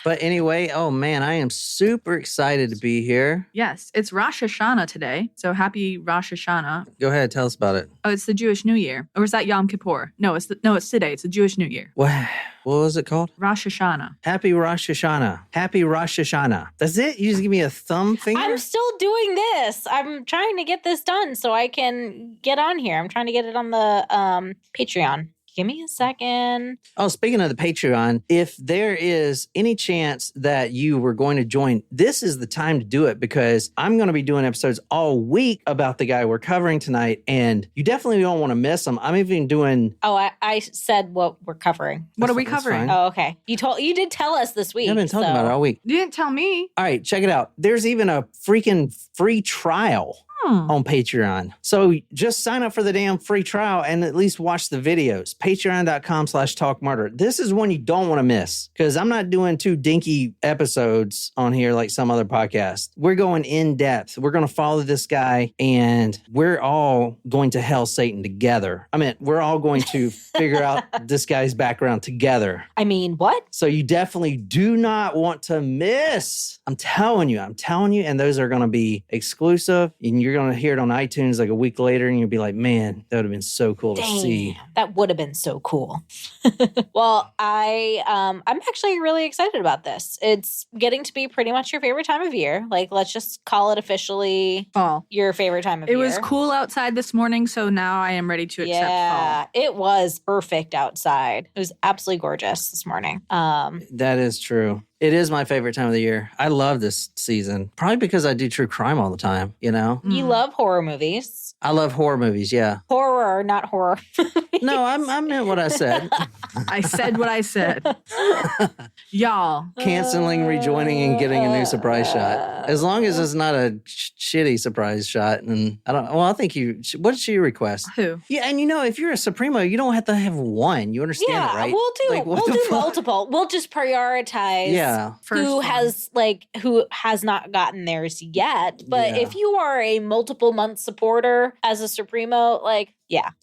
But anyway, oh man, I am super excited to be here. Yes, it's Rosh Hashanah today. So happy Rosh Hashanah. Go ahead, tell us about it. Oh, it's the Jewish New Year. Or is that Yom Kippur? No, it's today. It's the Jewish New Year. What was it called? Rosh Hashanah. Happy Rosh Hashanah. Happy Rosh Hashanah. That's it? You just give me a thumb finger? I'm still doing this. I'm trying to get this done so I can get on here. I'm trying to get it on the Patreon. Give me a second. Oh, speaking of the Patreon, if there is any chance that you were going to join, this is the time to do it because I'm going to be doing episodes all week about the guy we're covering tonight, and you definitely don't want to miss them. I'm even doing... Oh, I said what we're covering. What are we covering? fine. Oh, okay. You did tell us this week. I've been talking about it all week. You didn't tell me. All right, check it out. There's even a freaking free trial on Patreon. So just sign up for the damn free trial and at least watch the videos. Patreon.com/talkmurder. This is one you don't want to miss because I'm not doing 2 dinky episodes on here like some other podcast. We're going in depth. We're going to follow this guy and we're all going to hell Satan together. I mean, we're all going to figure out this guy's background together. I mean, what? So you definitely do not want to miss. I'm telling you. And those are going to be exclusive. And you're going to hear it on iTunes like a week later. And you'll be like, man, that would have been so cool to see. That would have been so cool. Well, I'm actually really excited about this. It's getting to be pretty much your favorite time of year. Like, let's just call it officially fall. Your favorite time of year. It was cool outside this morning. So now I am ready to accept fall. Yeah, it was perfect outside. It was absolutely gorgeous this morning. That is true. It is my favorite time of the year. I love this season. Probably because I do true crime all the time, you know? You love horror movies. I love horror movies, yeah. Horror, not horror. No, I meant what I said. I said what I said. Y'all. Canceling, rejoining, and getting a new surprise shot. As long as it's not a shitty surprise shot. And I think what did she request? Who? Yeah, and if you're a Supremo, you don't have to have one. You understand it, right? We'll do multiple. We'll just prioritize who has not gotten theirs yet. But if you are a multiple month supporter as a Supremo,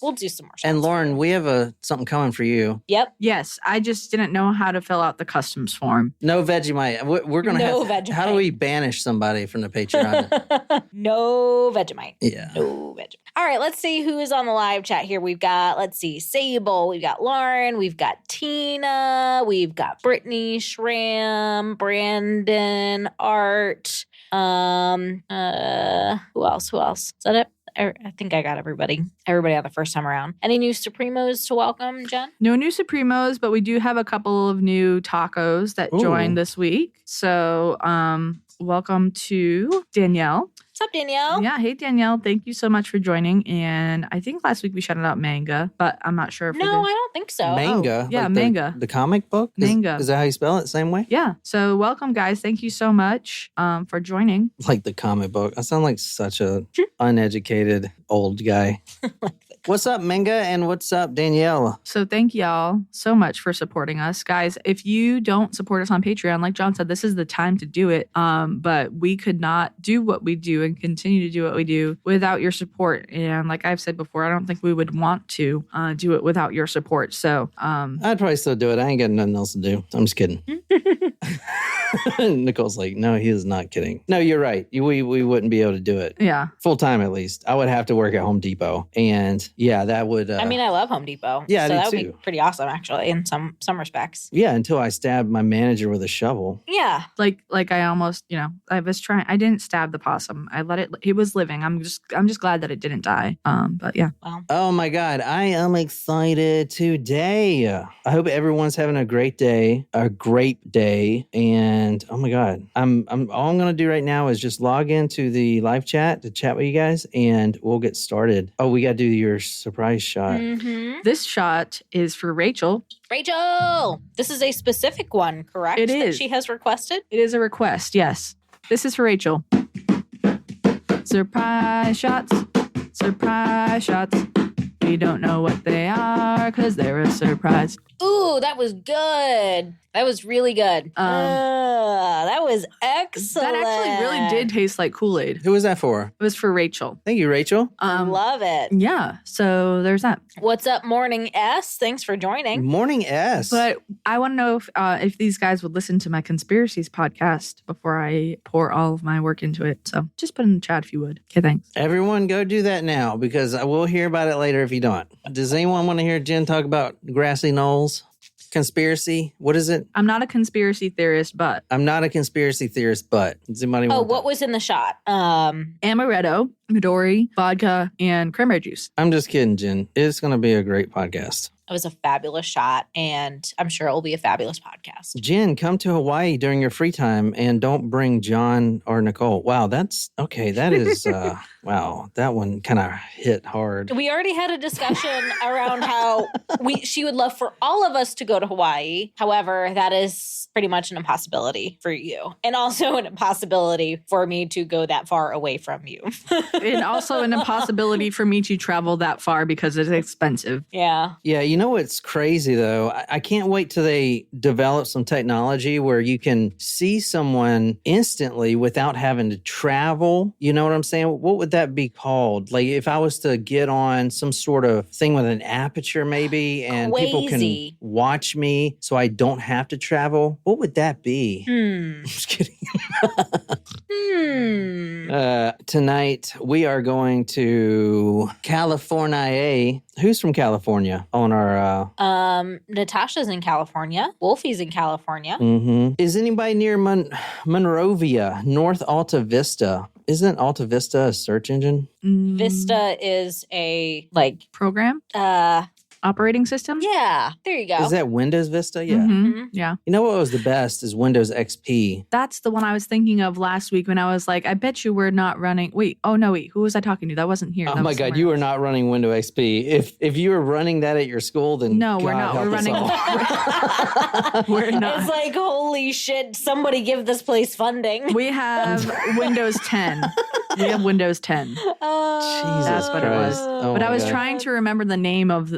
we'll do some more shots. And Lauren, we have something coming for you. Yep. Yes, I just didn't know how to fill out the customs form. No Vegemite. We're going to Vegemite. How do we banish somebody from the Patreon? No Vegemite. Yeah. No Vegemite. All right, let's see who is on the live chat here. We've got, Sable, we've got Lauren, we've got Tina, we've got Brittany, Shram, Brandon, Art, who else? Is that it? I think I got everybody on the first time around. Any new Supremos to welcome, Jen? No new Supremos, but we do have a couple of new tacos that joined this week. So welcome to Danielle. What's up, Danielle? Yeah, hey, Danielle. Thank you so much for joining. And I think last week we shouted out Manga, but I'm not sure if I don't think so. Manga? Oh, yeah, like Manga. The comic book? Manga. Is that how you spell it? Same way? Yeah. So welcome, guys. Thank you so much for joining. Like the comic book. I sound like such a uneducated old guy. What's up, Manga? And what's up, Danielle? So thank y'all so much for supporting us. Guys, if you don't support us on Patreon, like John said, this is the time to do it. But we could not do what we do and continue to do what we do without your support. And like I've said before, I don't think we would want to do it without your support. So I'd probably still do it. I ain't got nothing else to do. I'm just kidding. Nicole's like, no, he is not kidding. No, you're right. We wouldn't be able to do it. Yeah. Full time, at least. I would have to work at Home Depot. And yeah, that would... I love Home Depot. Yeah, so I that do would too. be pretty awesome, actually, in some respects. Yeah, until I stabbed my manager with a shovel. Yeah. Like I almost, I was trying. I didn't stab the possum. I let it. It was living. I'm just glad that it didn't die. But yeah. Wow. Oh my God, I am excited today. I hope everyone's having a great day, and oh my God, I'm all I'm gonna do right now is just log into the live chat to chat with you guys, and we'll get started. Oh, we gotta do your surprise shot. Mm-hmm. This shot is for Rachel. Rachel, this is a specific one, correct? It is. That she has requested? It is a request, yes. This is for Rachel. Surprise shots. Surprise shots. We don't know what they are because they're a surprise. Ooh, that was good. That was really good. That was excellent. That actually really did taste like Kool-Aid. Who was that for? It was for Rachel. Thank you, Rachel. Love it. Yeah, so there's that. What's up, Morning S? Thanks for joining. Morning S. But I want to know if these guys would listen to my Conspiracies podcast before I pour all of my work into it. So just put in the chat if you would. Okay, thanks. Everyone go do that now because I will hear about it later if you don't. Does anyone want to hear Jen talk about grassy knolls? Conspiracy? What is it? I'm not a conspiracy theorist, but. I'm not a conspiracy theorist, but. Does anybody want what was in the shot? Amaretto, Midori, vodka, and cranberry juice. I'm just kidding, Jen. It's going to be a great podcast. It was a fabulous shot, and I'm sure it will be a fabulous podcast. Jen, come to Hawaii during your free time and don't bring John or Nicole. Wow, that's okay. That is, wow, that one kind of hit hard. We already had a discussion around how she would love for all of us to go to Hawaii. However, that is pretty much an impossibility for you, and also an impossibility for me to go that far away from you. And also an impossibility for me to travel that far because it's expensive. Yeah. Yeah, you know what's crazy, though? I can't wait till they develop some technology where you can see someone instantly without having to travel. You know what I'm saying? What would that be called? Like if I was to get on some sort of thing with an aperture maybe and people can watch me so I don't have to travel, what would that be? I'm just kidding. Tonight, we are going to California. Who's from California on our... Natasha's in California. Wolfie's in California. Mm-hmm. Is anybody near Monrovia, North Alta Vista? Isn't Alta Vista a search engine? Vista is a, program? Operating system? Yeah, there you go. Is that Windows Vista? Yeah. Mm-hmm. Yeah. You know what was the best is Windows XP. That's the one I was thinking of last week when I was like, I bet you we're not running. Wait, who was I talking to? That wasn't here. Oh that my God, you were not running Windows XP. If you were running that at your school, then no, we're not. We're running. We're not. It's like, holy shit, somebody give this place funding. We have Windows 10. We have Windows 10. Jesus That's what Christ. it was. But I was trying to remember the name of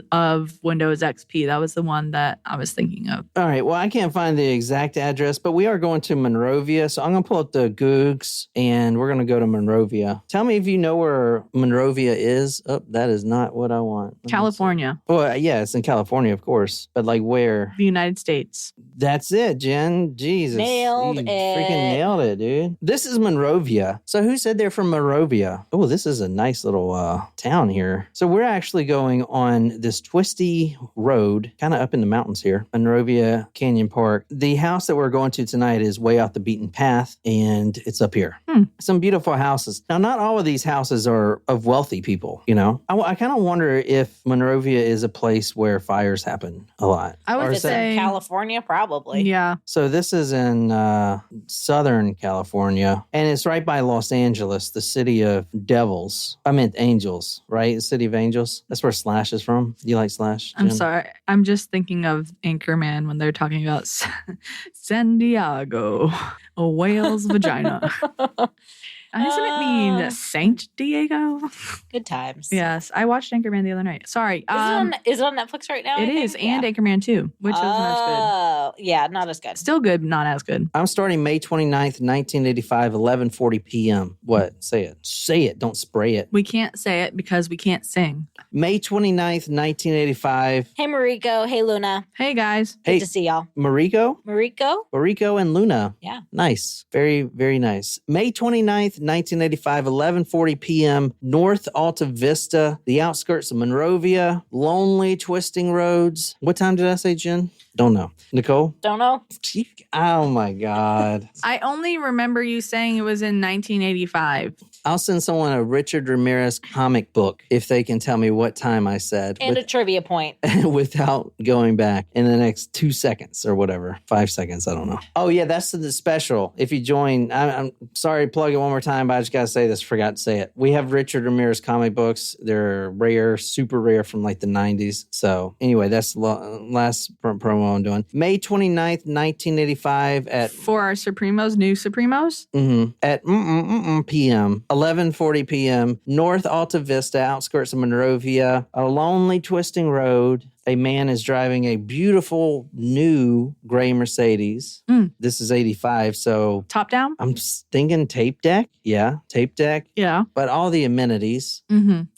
Windows XP. That was the one that I was thinking of. All right. Well, I can't find the exact address, but we are going to Monrovia. So I'm going to pull up the Googs and we're going to go to Monrovia. Tell me if you know where Monrovia is. Oh, that is not what I want. California. Well, yeah, it's in California, of course. But like where? The United States. That's it, Jen. Jesus. Nailed you it. Freaking nailed it, dude. This is Monrovia. So who said they're from Monrovia? Oh, this is a nice little town here. So we're actually going on this twisty road, kind of up in the mountains here, Monrovia Canyon Park. The house that we're going to tonight is way off the beaten path, and it's up here. Some beautiful houses. Now, not all of these houses are of wealthy people, you know? I kind of wonder if Monrovia is a place where fires happen a lot. I would say California, probably. Yeah. So this is in Southern California, and it's right by Los Angeles, the city of devils. I meant angels, right? The city of angels. That's where Slash is from. You like Slash, Jim? I'm sorry. I'm just thinking of Anchorman when they're talking about San Diego, a whale's vagina. Doesn't it mean Saint Diego? Good times. Yes. I watched Anchorman the other night. Sorry. Is it on Netflix right now? It is. And Anchorman 2, which isn't as good. Oh, yeah, not as good. Still good, not as good. I'm starting May 29th, 1985, 11:40 p.m. What? Say it. Say it. Don't spray it. We can't say it because we can't sing. May 29th, 1985. Hey, Mariko. Hey, Luna. Hey, guys. Good to see y'all. Mariko? Mariko and Luna. Yeah. Nice. Very, very nice. May 29th, 1985, 11:40 p.m. North Alta Vista, the outskirts of Monrovia, lonely, twisting roads. What time did I say, Jen? Don't know. Nicole? Don't know. Oh, my God. I only remember you saying it was in 1985. I'll send someone a Richard Ramirez comic book if they can tell me what time I said. And a trivia point. Without going back in the next 2 seconds or whatever. 5 seconds, I don't know. Oh, yeah, that's the special. If you join, I'm sorry to plug it one more time, but I just got to say this. Forgot to say it. We have Richard Ramirez comic books. They're rare, super rare from like the 90s. So anyway, that's the last promo I'm doing. May 29th, 1985 at... For our Supremos, new Supremos? Mm-hmm. At p.m. 11:40 p.m. North Alta Vista, outskirts of Monrovia, a lonely, twisting road. a man is driving a beautiful new gray Mercedes. This is 85, so... Top down? I'm thinking tape deck. Yeah, tape deck. Yeah. But all the amenities.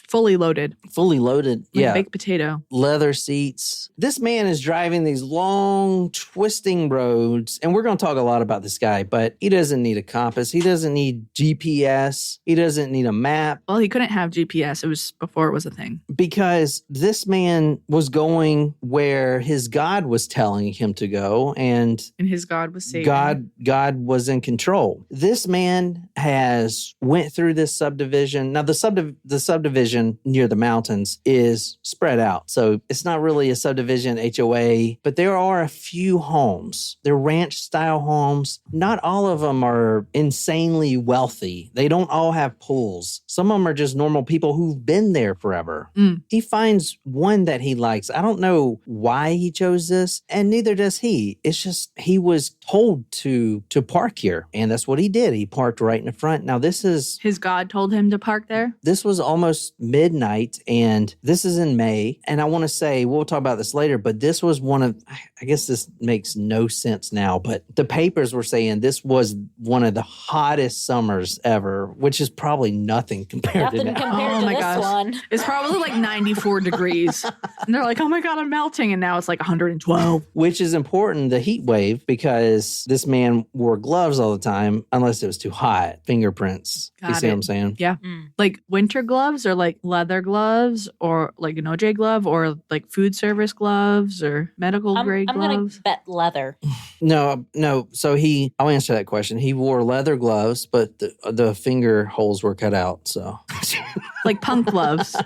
Fully loaded. Fully loaded. Like yeah. a baked potato. Leather seats. This man is driving these long, twisting roads. And we're going to talk a lot about this guy, but he doesn't need a compass. He doesn't need GPS. He doesn't need a map. Well, he couldn't have GPS. It was before it was a thing. Because this man was going where his God was telling him to go. And his God was saving. God was in control. This man has went through this subdivision. Now, the subdivision near the mountains is spread out. So it's not really a subdivision HOA, but there are a few homes. They're ranch style homes. Not all of them are insanely wealthy. They don't all have pools. Some of them are just normal people who've been there forever. He finds one that he likes. I don't know why he chose this, and neither does he. It's just he was told to park here, and that's what he did. He parked right in the front. Now this is... His God told him to park there? This was almost midnight, and this is in May. And I want to say, we'll talk about this later, but this was one of, I guess this makes no sense now, but the papers were saying this was one of the hottest summers ever, which is probably nothing compared to this one. It's probably like 94 degrees. And they're like, oh my God, I'm melting. And now it's like 112. Which is important, the heat wave, because this man wore gloves all the time, unless it was too hot. Fingerprints. You see what I'm saying? Yeah. Like winter gloves or like leather gloves or like an OJ glove or like food service gloves or medical grade gloves? I'm going to bet leather. No. So I'll answer that question. He wore leather gloves, but the finger holes were cut out. So like punk gloves,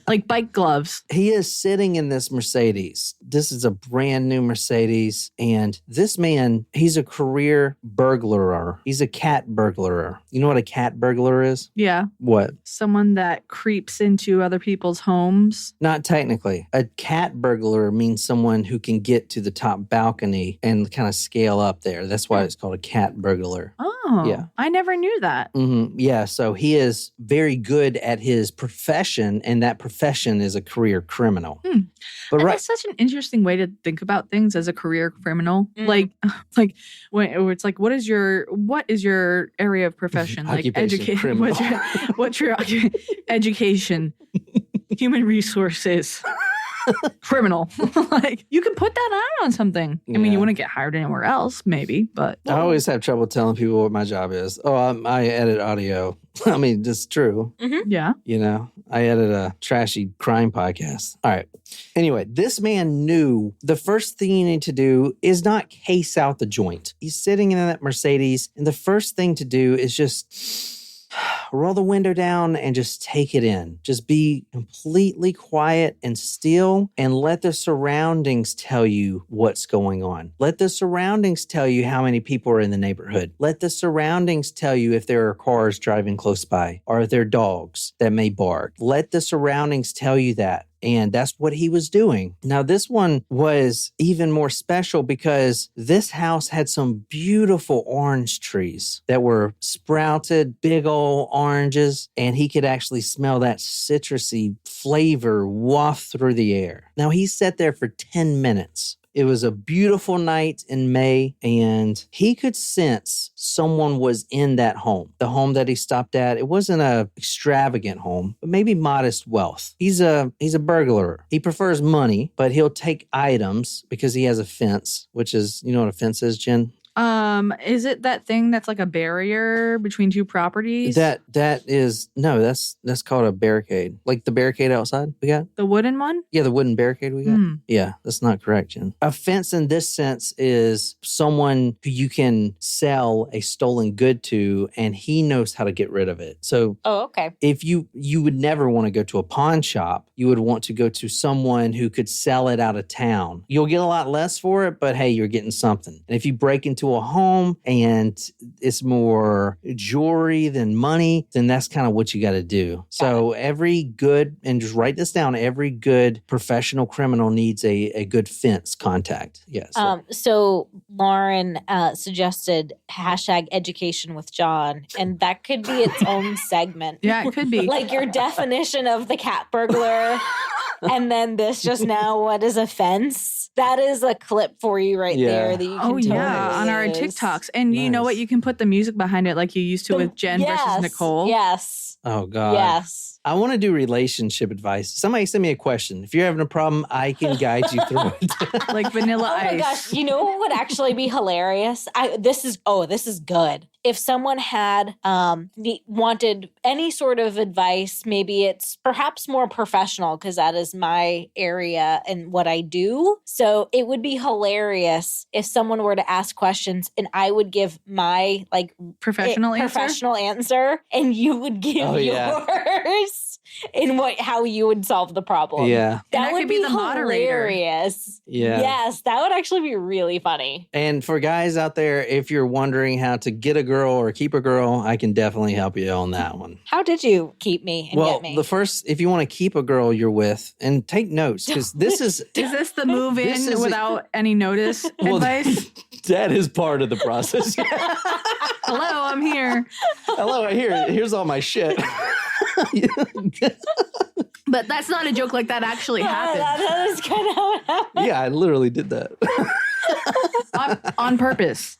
like bike gloves. He is sitting in this Mercedes. This is a brand new Mercedes. And this man, he's a career burglarer. He's a cat burglarer. You know what a cat burglar is? Yeah. What? Someone that creeps into other people's homes. Not technically. A cat burglar means someone who can get to the top balcony and kind of scale up there. That's why it's called a cat burglar. Oh, yeah. I never knew that. Yeah. So he is very good at his profession, and that profession is a career criminal. But that's such an interesting way to think about things as a career criminal. Like when it's like, what is your area of profession? Like education. What's your education? Human resources. Criminal. Like, you could put that on something. I mean, you wouldn't get hired anywhere else, maybe, but... I always have trouble telling people what my job is. Oh, I edit audio. I mean, it's true. Yeah. You know, I edit a trashy crime podcast. All right. Anyway, this man knew the first thing you need to do is not case out the joint. He's sitting in that Mercedes, and the first thing to do is just... roll the window down and just take it in. Just be completely quiet and still and let the surroundings tell you what's going on. Let the surroundings tell you how many people are in the neighborhood. Let the surroundings tell you if there are cars driving close by or if there are dogs that may bark. Let the surroundings tell you that. And that's what he was doing. Now, this one was even more special because this house had some beautiful orange trees that were sprouted, big old oranges, and he could actually smell that citrusy flavor waft through the air. Now, he sat there for 10 minutes. It was a beautiful night in May, and he could sense someone was in that home. The home that he stopped at, it wasn't an extravagant home, but maybe modest wealth. He's a burglar. He prefers money, but he'll take items because he has a fence, which is, you know what a fence is, Jen? Is it that thing that's like a barrier between two properties? That's called a barricade. Like the barricade outside we got? The wooden one? Yeah, the wooden barricade we got. Yeah, that's not correct, Jen. A fence in this sense is someone who you can sell a stolen good to, and he knows how to get rid of it. So okay. If you would never want to go to a pawn shop, you would want to go to someone who could sell it out of town. You'll get a lot less for it, but hey, you're getting something. And if you break into a home and it's more jewelry than money, then that's kind of what you got to do. So every good, and just write this down, every good professional criminal needs a good fence contact. Yes. So Lauren suggested #education with John, and that could be its own segment. Yeah, it could be. Like your definition of the cat burglar. and then this just now, what is offense? That is a clip for you right there that you can totally on our TikToks. And you know what? You can put the music behind it like you used to with Jen versus Nicole. Yes. Oh, God. Yes. I want to do relationship advice. Somebody send me a question. If you're having a problem, I can guide you through it. Like Vanilla Ice. Oh, my gosh. You know what would actually be hilarious? This is good. If someone had wanted any sort of advice, maybe it's perhaps more professional because that is my area and what I do. So it would be hilarious if someone were to ask questions and I would give my professional answer and you would give yours and how you would solve the problem. Yeah. That would be the hilarious. Yeah. Yes, that would actually be really funny. And for guys out there, if you're wondering how to get a girl or keep a girl, I can definitely help you on that one. How did you keep me and get me? The first, if you want to keep a girl you're with, and take notes, because this is... Is this the move in without any notice advice? That is part of the process. Hello, I'm here. Hello, here's all my shit. But that's not a joke. Like that actually happened. That is kind of how it happened. Yeah, I literally did that. on purpose.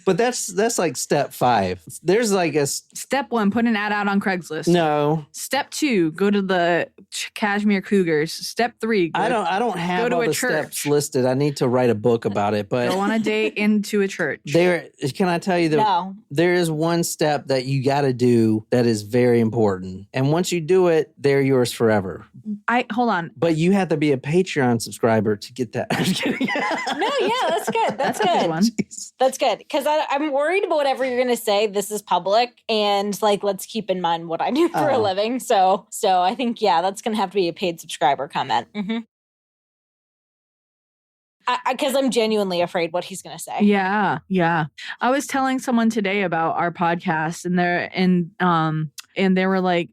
But that's like step 5. There's like a... Step 1, put an ad out on Craigslist. No. Step 2, go to the Kashmir Cougars. Step 3, I don't have all the steps listed. I need to write a book about it. But go on a date into a church. Can I tell you there is one step that you got to do that is very important. And once you do it, they're yours forever. Hold on. But you have to be a Patreon subscriber to get that. I'm kidding. No, yeah, that's good. That's good. A good one. Jeez. That's good. Because I'm worried about whatever you're going to say. This is public. And let's keep in mind what I do for a living. So I think, that's going to have to be a paid subscriber comment. Mm-hmm. Because I'm genuinely afraid what he's going to say. Yeah. I was telling someone today about our podcast and they were like,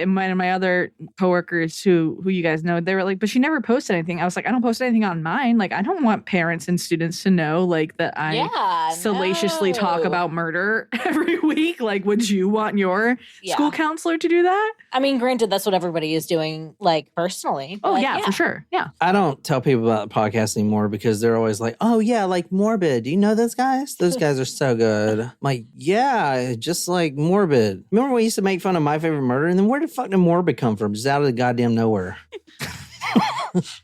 my other coworkers who you guys know, they were like, but she never posted anything. I was like, I don't post anything on mine. Like, I don't want parents and students to know that I salaciously talk about murder every week. Like, would you want your school counselor to do that? I mean, granted, that's what everybody is doing, personally. Oh, yeah, for sure. Yeah. I don't tell people about the podcast anymore because they're always like, oh, yeah, like Morbid. Do you know those guys? Those guys are so good. I'm like, yeah, just like Morbid. Remember we used to make fun of My Favorite Murder? And then where did fucking Morbid come from? Just out of the goddamn nowhere.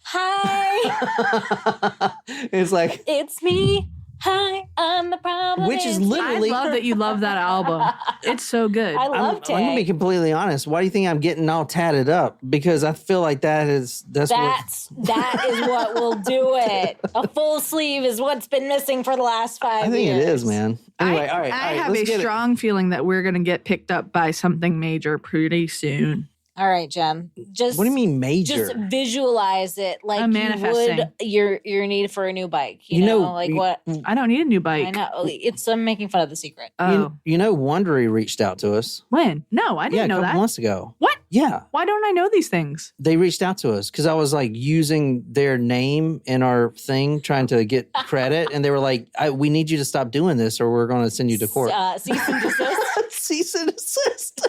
Hi. It's like, it's me. Hi, I'm the problem. Which is literally... I love that you love that album. It's so good. I loved it. I'm going to be completely honest. Why do you think I'm getting all tatted up? Because I feel like that is what will do it. A full sleeve is what's been missing for the last 5 years. I think it is, man. Anyway, all right. I have a strong feeling that we're going to get picked up by something major pretty soon. All right, Jen. Just what do you mean major? Just visualize it like you would your need for a new bike. You know what? I don't need a new bike. I know. I'm making fun of the secret. Oh. You know, Wondery reached out to us. When? No, I didn't know that. A couple months ago. What? Yeah. Why don't I know these things? They reached out to us because I was using their name in our thing, trying to get credit. And they were like, we need you to stop doing this or we're going to send you to court. Cease and desist. Cease and desist.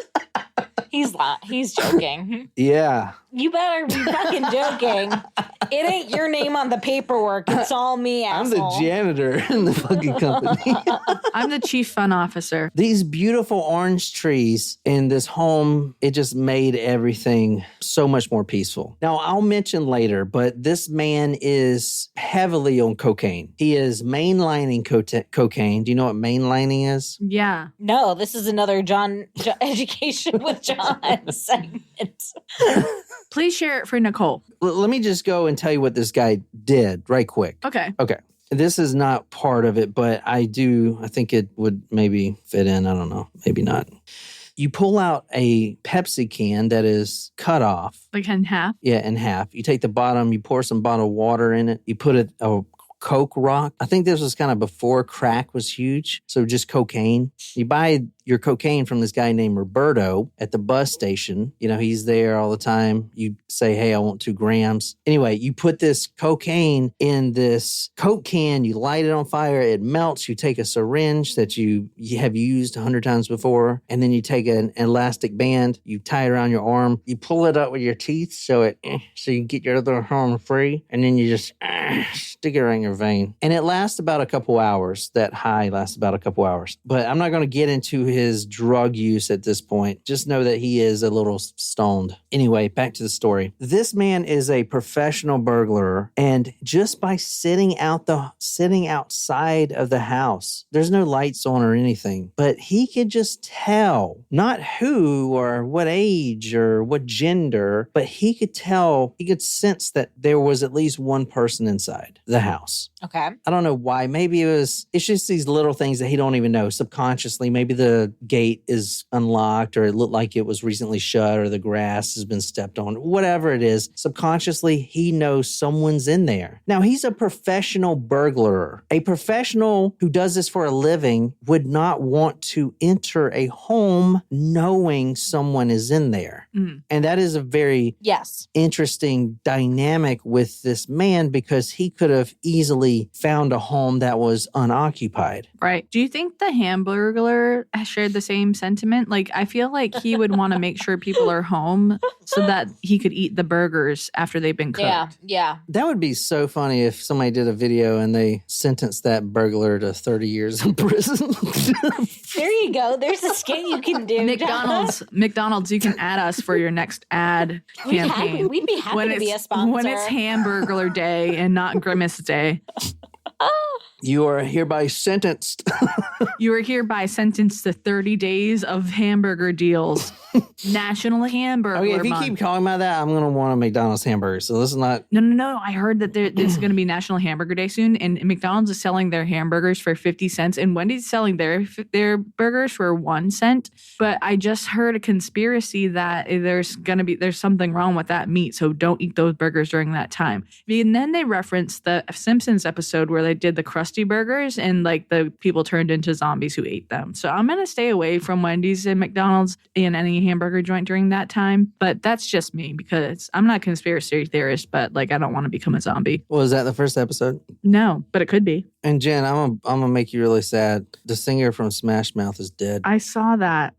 He's joking. Yeah. You better be fucking joking. It ain't your name on the paperwork. It's all me, asshole. I'm the janitor in the fucking company. I'm the chief fun officer. These beautiful orange trees in this home, it just made everything so much more peaceful. Now, I'll mention later, but this man is heavily on cocaine. He is mainlining cocaine. Do you know what mainlining is? Yeah. No, this is another John Education with John segment. Please share it for Nicole. Let me just go and tell you what this guy did right quick. Okay. This is not part of it, but I think it would maybe fit in. I don't know. Maybe not. You pull out a Pepsi can that is cut off. Like in half? Yeah, in half. You take the bottom, you pour some bottled water in it. You put a Coke rock. I think this was kind of before crack was huge. So just cocaine. You buy your cocaine from this guy named Roberto at the bus station. You know, he's there all the time. You say, hey, I want 2 grams. Anyway, you put this cocaine in this Coke can, you light it on fire, it melts. You take a syringe that you have used 100 times before, and then you take an elastic band, you tie it around your arm, you pull it up with your teeth so you get your other arm free, and then you just stick it around your vein. And it lasts about a couple hours. That high lasts about a couple hours. But I'm not going to get into his drug use at this point. Just know that he is a little stoned. Anyway, back to the story. This man is a professional burglar, and just by sitting outside of the house, there's no lights on or anything, but he could just tell not who or what age or what gender, but he could sense that there was at least one person inside the house. Okay. I don't know why. Maybe it's just these little things that he don't even know. Subconsciously, maybe the gate is unlocked, or it looked like it was recently shut, or the grass has been stepped on. Whatever it is, subconsciously, he knows someone's in there. Now, he's a professional burglar. A professional who does this for a living would not want to enter a home knowing someone is in there. Mm. And that is a very interesting dynamic with this man, because he could have easily found a home that was unoccupied. Right. Do you think the Hamburglar shared the same sentiment? Like, I feel like he would want to make sure people are home so that he could eat the burgers after they've been cooked. Yeah. That would be so funny if somebody did a video and they sentenced that burglar to 30 years in prison. There you go. There's a skit you can do. McDonald's, you can add us for your next ad campaign. We'd be happy to be a sponsor. When it's Hamburglar Day and not Grimace Day. You are hereby sentenced. You are hereby sentenced to 30 days of hamburger deals. National Hamburger Okay, if you Month. keep calling about that, I'm going to want a McDonald's hamburger. So this is not... No. I heard that this is going to be National Hamburger Day soon, and McDonald's is selling their hamburgers for 50 cents, and Wendy's is selling their burgers for 1 cent. But I just heard a conspiracy that there's something wrong with that meat, so don't eat those burgers during that time. And then they referenced the Simpsons episode where they did the Krusty Burgers, and like the people turned into zombies who ate them. So I'm going to stay away from Wendy's and McDonald's and any hamburger joint during that time. But that's just me, because I'm not a conspiracy theorist, but like I don't want to become a zombie. Well, is that the first episode? No, but it could be. And Jen, I'm gonna make you really sad. The singer from Smash Mouth is dead. I saw that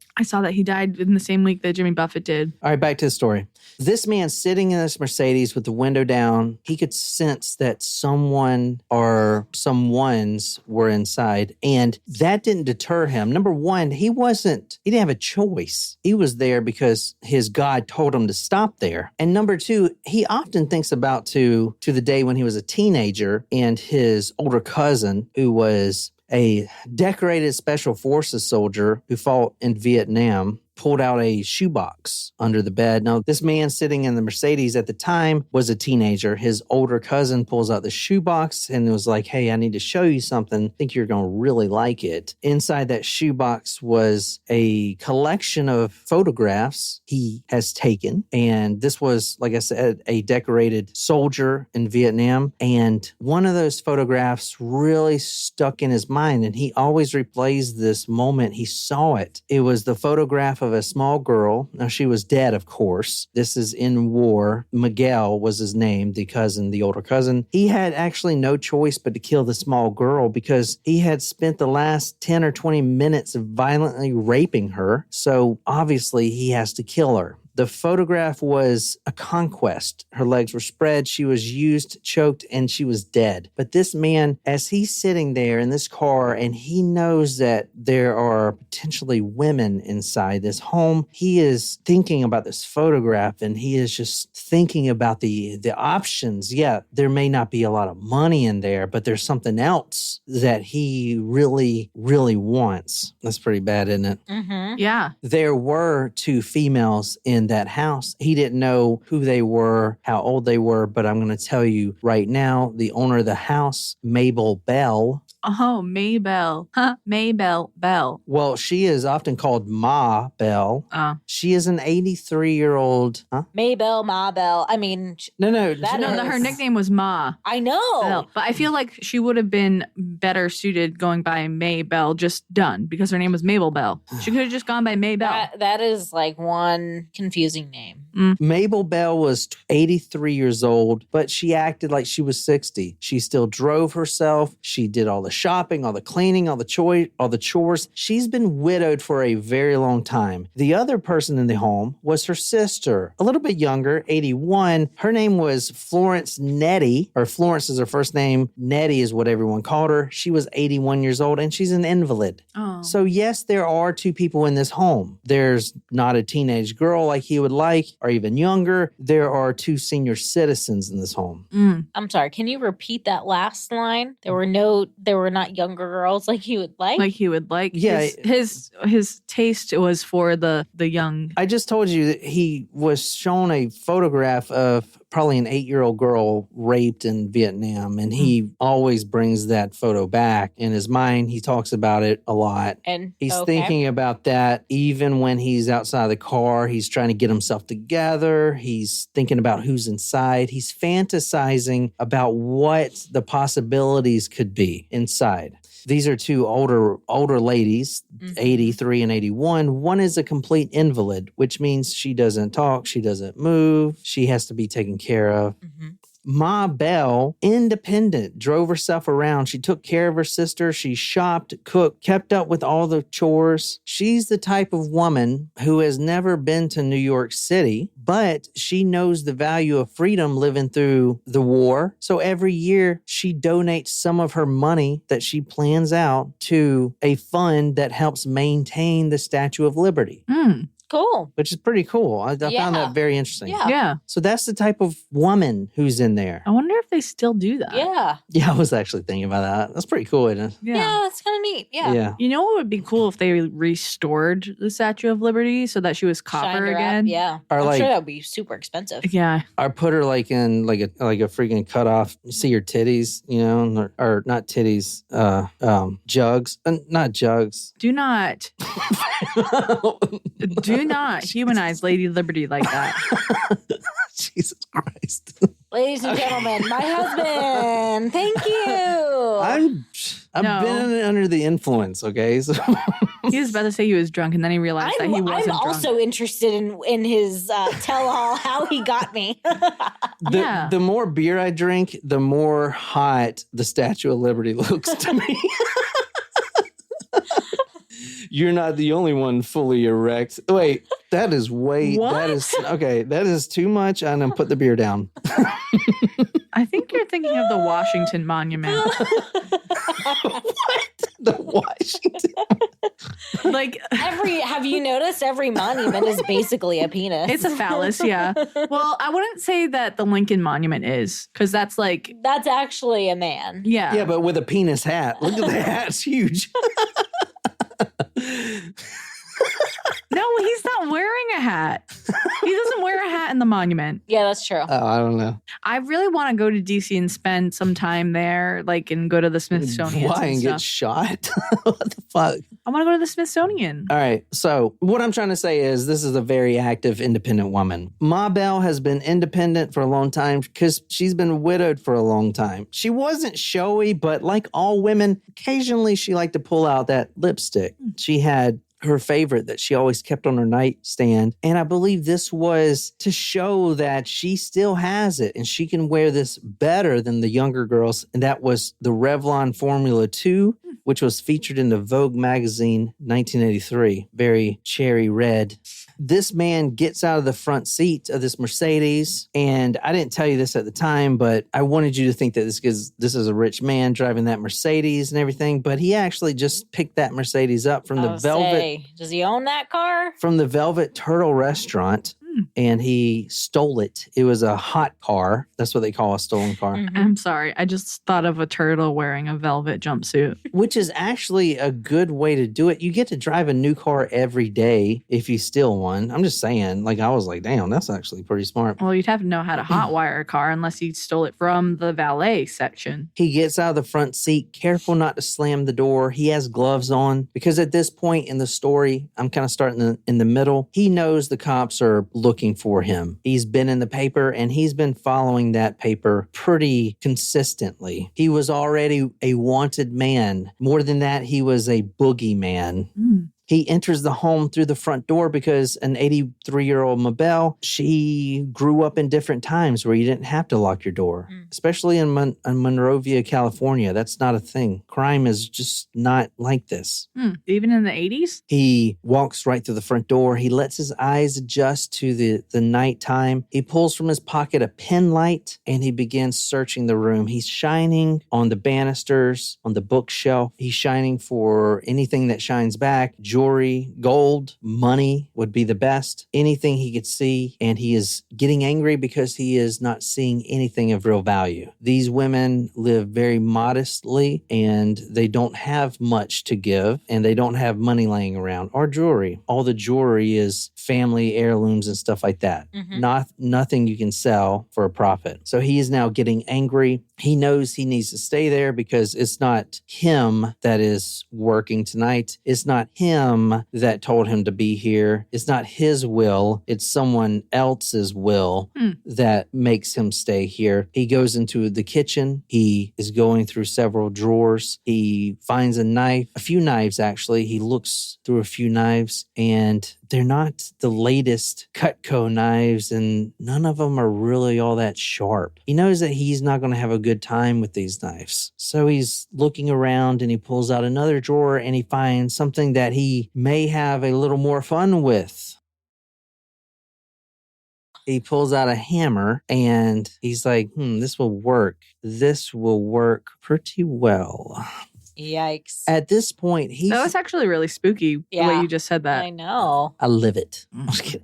he died in the same week that Jimmy Buffett did. All right, back to the story. This man sitting in this Mercedes with the window down, he could sense that someone or someones were inside, and that didn't deter him. Number one, he didn't have a choice. He was there because his God told him to stop there. And number two, he often thinks about to the day when he was a teenager and his older cousin, who was a decorated special forces soldier who fought in Vietnam, pulled out a shoebox under the bed. Now, this man sitting in the Mercedes at the time was a teenager. His older cousin pulls out the shoebox and was like, hey, I need to show you something. I think you're going to really like it. Inside that shoebox was a collection of photographs he has taken. And this was, like I said, a decorated soldier in Vietnam. And one of those photographs really stuck in his mind. And he always replays this moment he saw it. It was the photograph of a small girl. Now, she was dead, of course. This is in war. Miguel was his name, the older cousin. He had actually no choice but to kill the small girl because he had spent the last 10 or 20 minutes violently raping her. So obviously he has to kill her. The photograph was a conquest. Her legs were spread, she was used, choked, and she was dead. But this man, as he's sitting there in this car and he knows that there are potentially women inside this home, he is thinking about this photograph and he is just thinking about the options. Yeah, there may not be a lot of money in there, but there's something else that he really, really wants. That's pretty bad, isn't it? Mm-hmm. Yeah. There were 2 females in that house. He didn't know who they were, how old they were, but I'm going to tell you right now, the owner of the house, Mabel Bell, Oh, Mabel. Huh? Mabel Bell. Well, she is often called Mabel. She is an 83-year-old. Mabel, Mabel. I mean, her nickname was Ma. I know. Bell. But I feel like she would have been better suited going by Mabel, just done, because her name was Mabel Bell. She could have just gone by Mabel. That is like one confusing name. Mabel Bell was 83 years old, but she acted like she was 60. She still drove herself. She did all the shopping, all the cleaning, all the chores. She's been widowed for a very long time. The other person in the home was her sister, a little bit younger, 81. Her name was Florence Nettie, or Florence is her first name. Nettie is what everyone called her. She was 81 years old, and she's an invalid. Oh. So yes, there are two people in this home. There's not a teenage girl like he would like, or even younger. There are two senior citizens in this home. I'm sorry. Can you repeat that last line? There were not younger girls like he would like. Like he would like. Yeah, his taste was for the young. I just told you that he was shown a photograph of probably an 8-year-old girl raped in Vietnam, and he always brings that photo back in his mind. He talks about it a lot. And he's thinking about that even when he's outside the car. He's trying to get himself together. He's thinking about who's inside. He's fantasizing about what the possibilities could be inside. These are two older ladies, 83 and 81. One is a complete invalid, which means she doesn't talk, she doesn't move, she has to be taken care of. Mabel, independent, drove herself around. She took care of her sister. She shopped, cooked, kept up with all the chores. She's the type of woman who has never been to New York City, but she knows the value of freedom living through the war. So every year she donates some of her money that she plans out to a fund that helps maintain the Statue of Liberty. Cool. Which is pretty cool. I found that very interesting. Yeah. So that's the type of woman who's in there. I wonder if they still do that. Yeah, I was actually thinking about that. That's pretty cool, isn't it? Yeah, that's kind of neat. Yeah. You know what would be cool if they restored the Statue of Liberty so that she was copper again? Yeah. Or I'm sure that would be super expensive. Yeah. Or put her like in like a freaking cutoff. You see your titties, you know, or not titties, jugs. Not jugs. Do not humanize Lady Liberty like that. Jesus Christ. Ladies and gentlemen, my husband. Thank you. I've been under the influence, okay? So he was about to say he was drunk, and then he realized that he wasn't drunk. I'm also interested in his tell-all, how he got me. The more beer I drink, the more hot the Statue of Liberty looks to me. You're not the only one fully erect. Wait, that is What? That is too much. I'm going to put the beer down. I think you're thinking of the Washington Monument. What? The Washington? Have you noticed every monument is basically a penis? It's a phallus, yeah. Well, I wouldn't say that the Lincoln Monument is, because that's actually a man. Yeah. Yeah, but with a penis hat. Look at the hat. It's huge. No, he's not wearing a hat. He doesn't wear a hat in the monument. Yeah, that's true. Oh, I don't know. I really want to go to DC and spend some time there, and go to the Smithsonian. Why? And get shot? What the fuck? I want to go to the Smithsonian. All right. So what I'm trying to say is this is a very active, independent woman. Mabel has been independent for a long time because she's been widowed for a long time. She wasn't showy, but like all women, occasionally she liked to pull out that lipstick. She had her favorite that she always kept on her nightstand. And I believe this was to show that she still has it and she can wear this better than the younger girls. And that was the Revlon Formula 2, which was featured in the Vogue magazine 1983. Very cherry red. This man gets out of the front seat of this Mercedes, and I didn't tell you this at the time, but I wanted you to think that this is a rich man driving that Mercedes and everything, but he actually just picked that Mercedes up from the Velvet. Does he own that car? From the Velvet Turtle restaurant. and he stole it. It was a hot car. That's what they call a stolen car. I'm sorry. I just thought of a turtle wearing a velvet jumpsuit. Which is actually a good way to do it. You get to drive a new car every day if you steal one. I'm just saying, like, I was like, damn, that's actually pretty smart. Well, you'd have to know how to hotwire a car unless you stole it from the valet section. He gets out of the front seat, careful not to slam the door. He has gloves on because at this point in the story, I'm kind of starting in the middle. He knows the cops are looking for him. He's been in the paper and he's been following that paper pretty consistently. He was already a wanted man. More than that, he was a boogeyman. He enters the home through the front door because an 83-year-old Mabel, she grew up in different times where you didn't have to lock your door, especially in Monrovia, California. That's not a thing. Crime is just not like this. Even in the 80s? He walks right through the front door. He lets his eyes adjust to the nighttime. He pulls from his pocket a pen light and he begins searching the room. He's shining on the banisters, on the bookshelf. He's shining for anything that shines back. Jewelry, gold, money would be the best. Anything he could see. And he is getting angry because he is not seeing anything of real value. These women live very modestly and they don't have much to give and they don't have money laying around or jewelry. All the jewelry is family heirlooms and stuff like that. Nothing you can sell for a profit. So he is now getting angry. He knows he needs to stay there because it's not him that is working tonight. It's not him that told him to be here. It's not his will. It's someone else's will that makes him stay here. He goes into the kitchen. He is going through several drawers. He finds a knife, a few knives actually. He looks through a few knives and they're not the latest Cutco knives and none of them are really all that sharp. He knows that he's not going to have a good time with these knives. So he's looking around and he pulls out another drawer and he finds something that he may have a little more fun with. He pulls out a hammer and he's like, this will work. This will work pretty well. Yikes. At this point, that was actually really spooky the way you just said that. I know. I live it.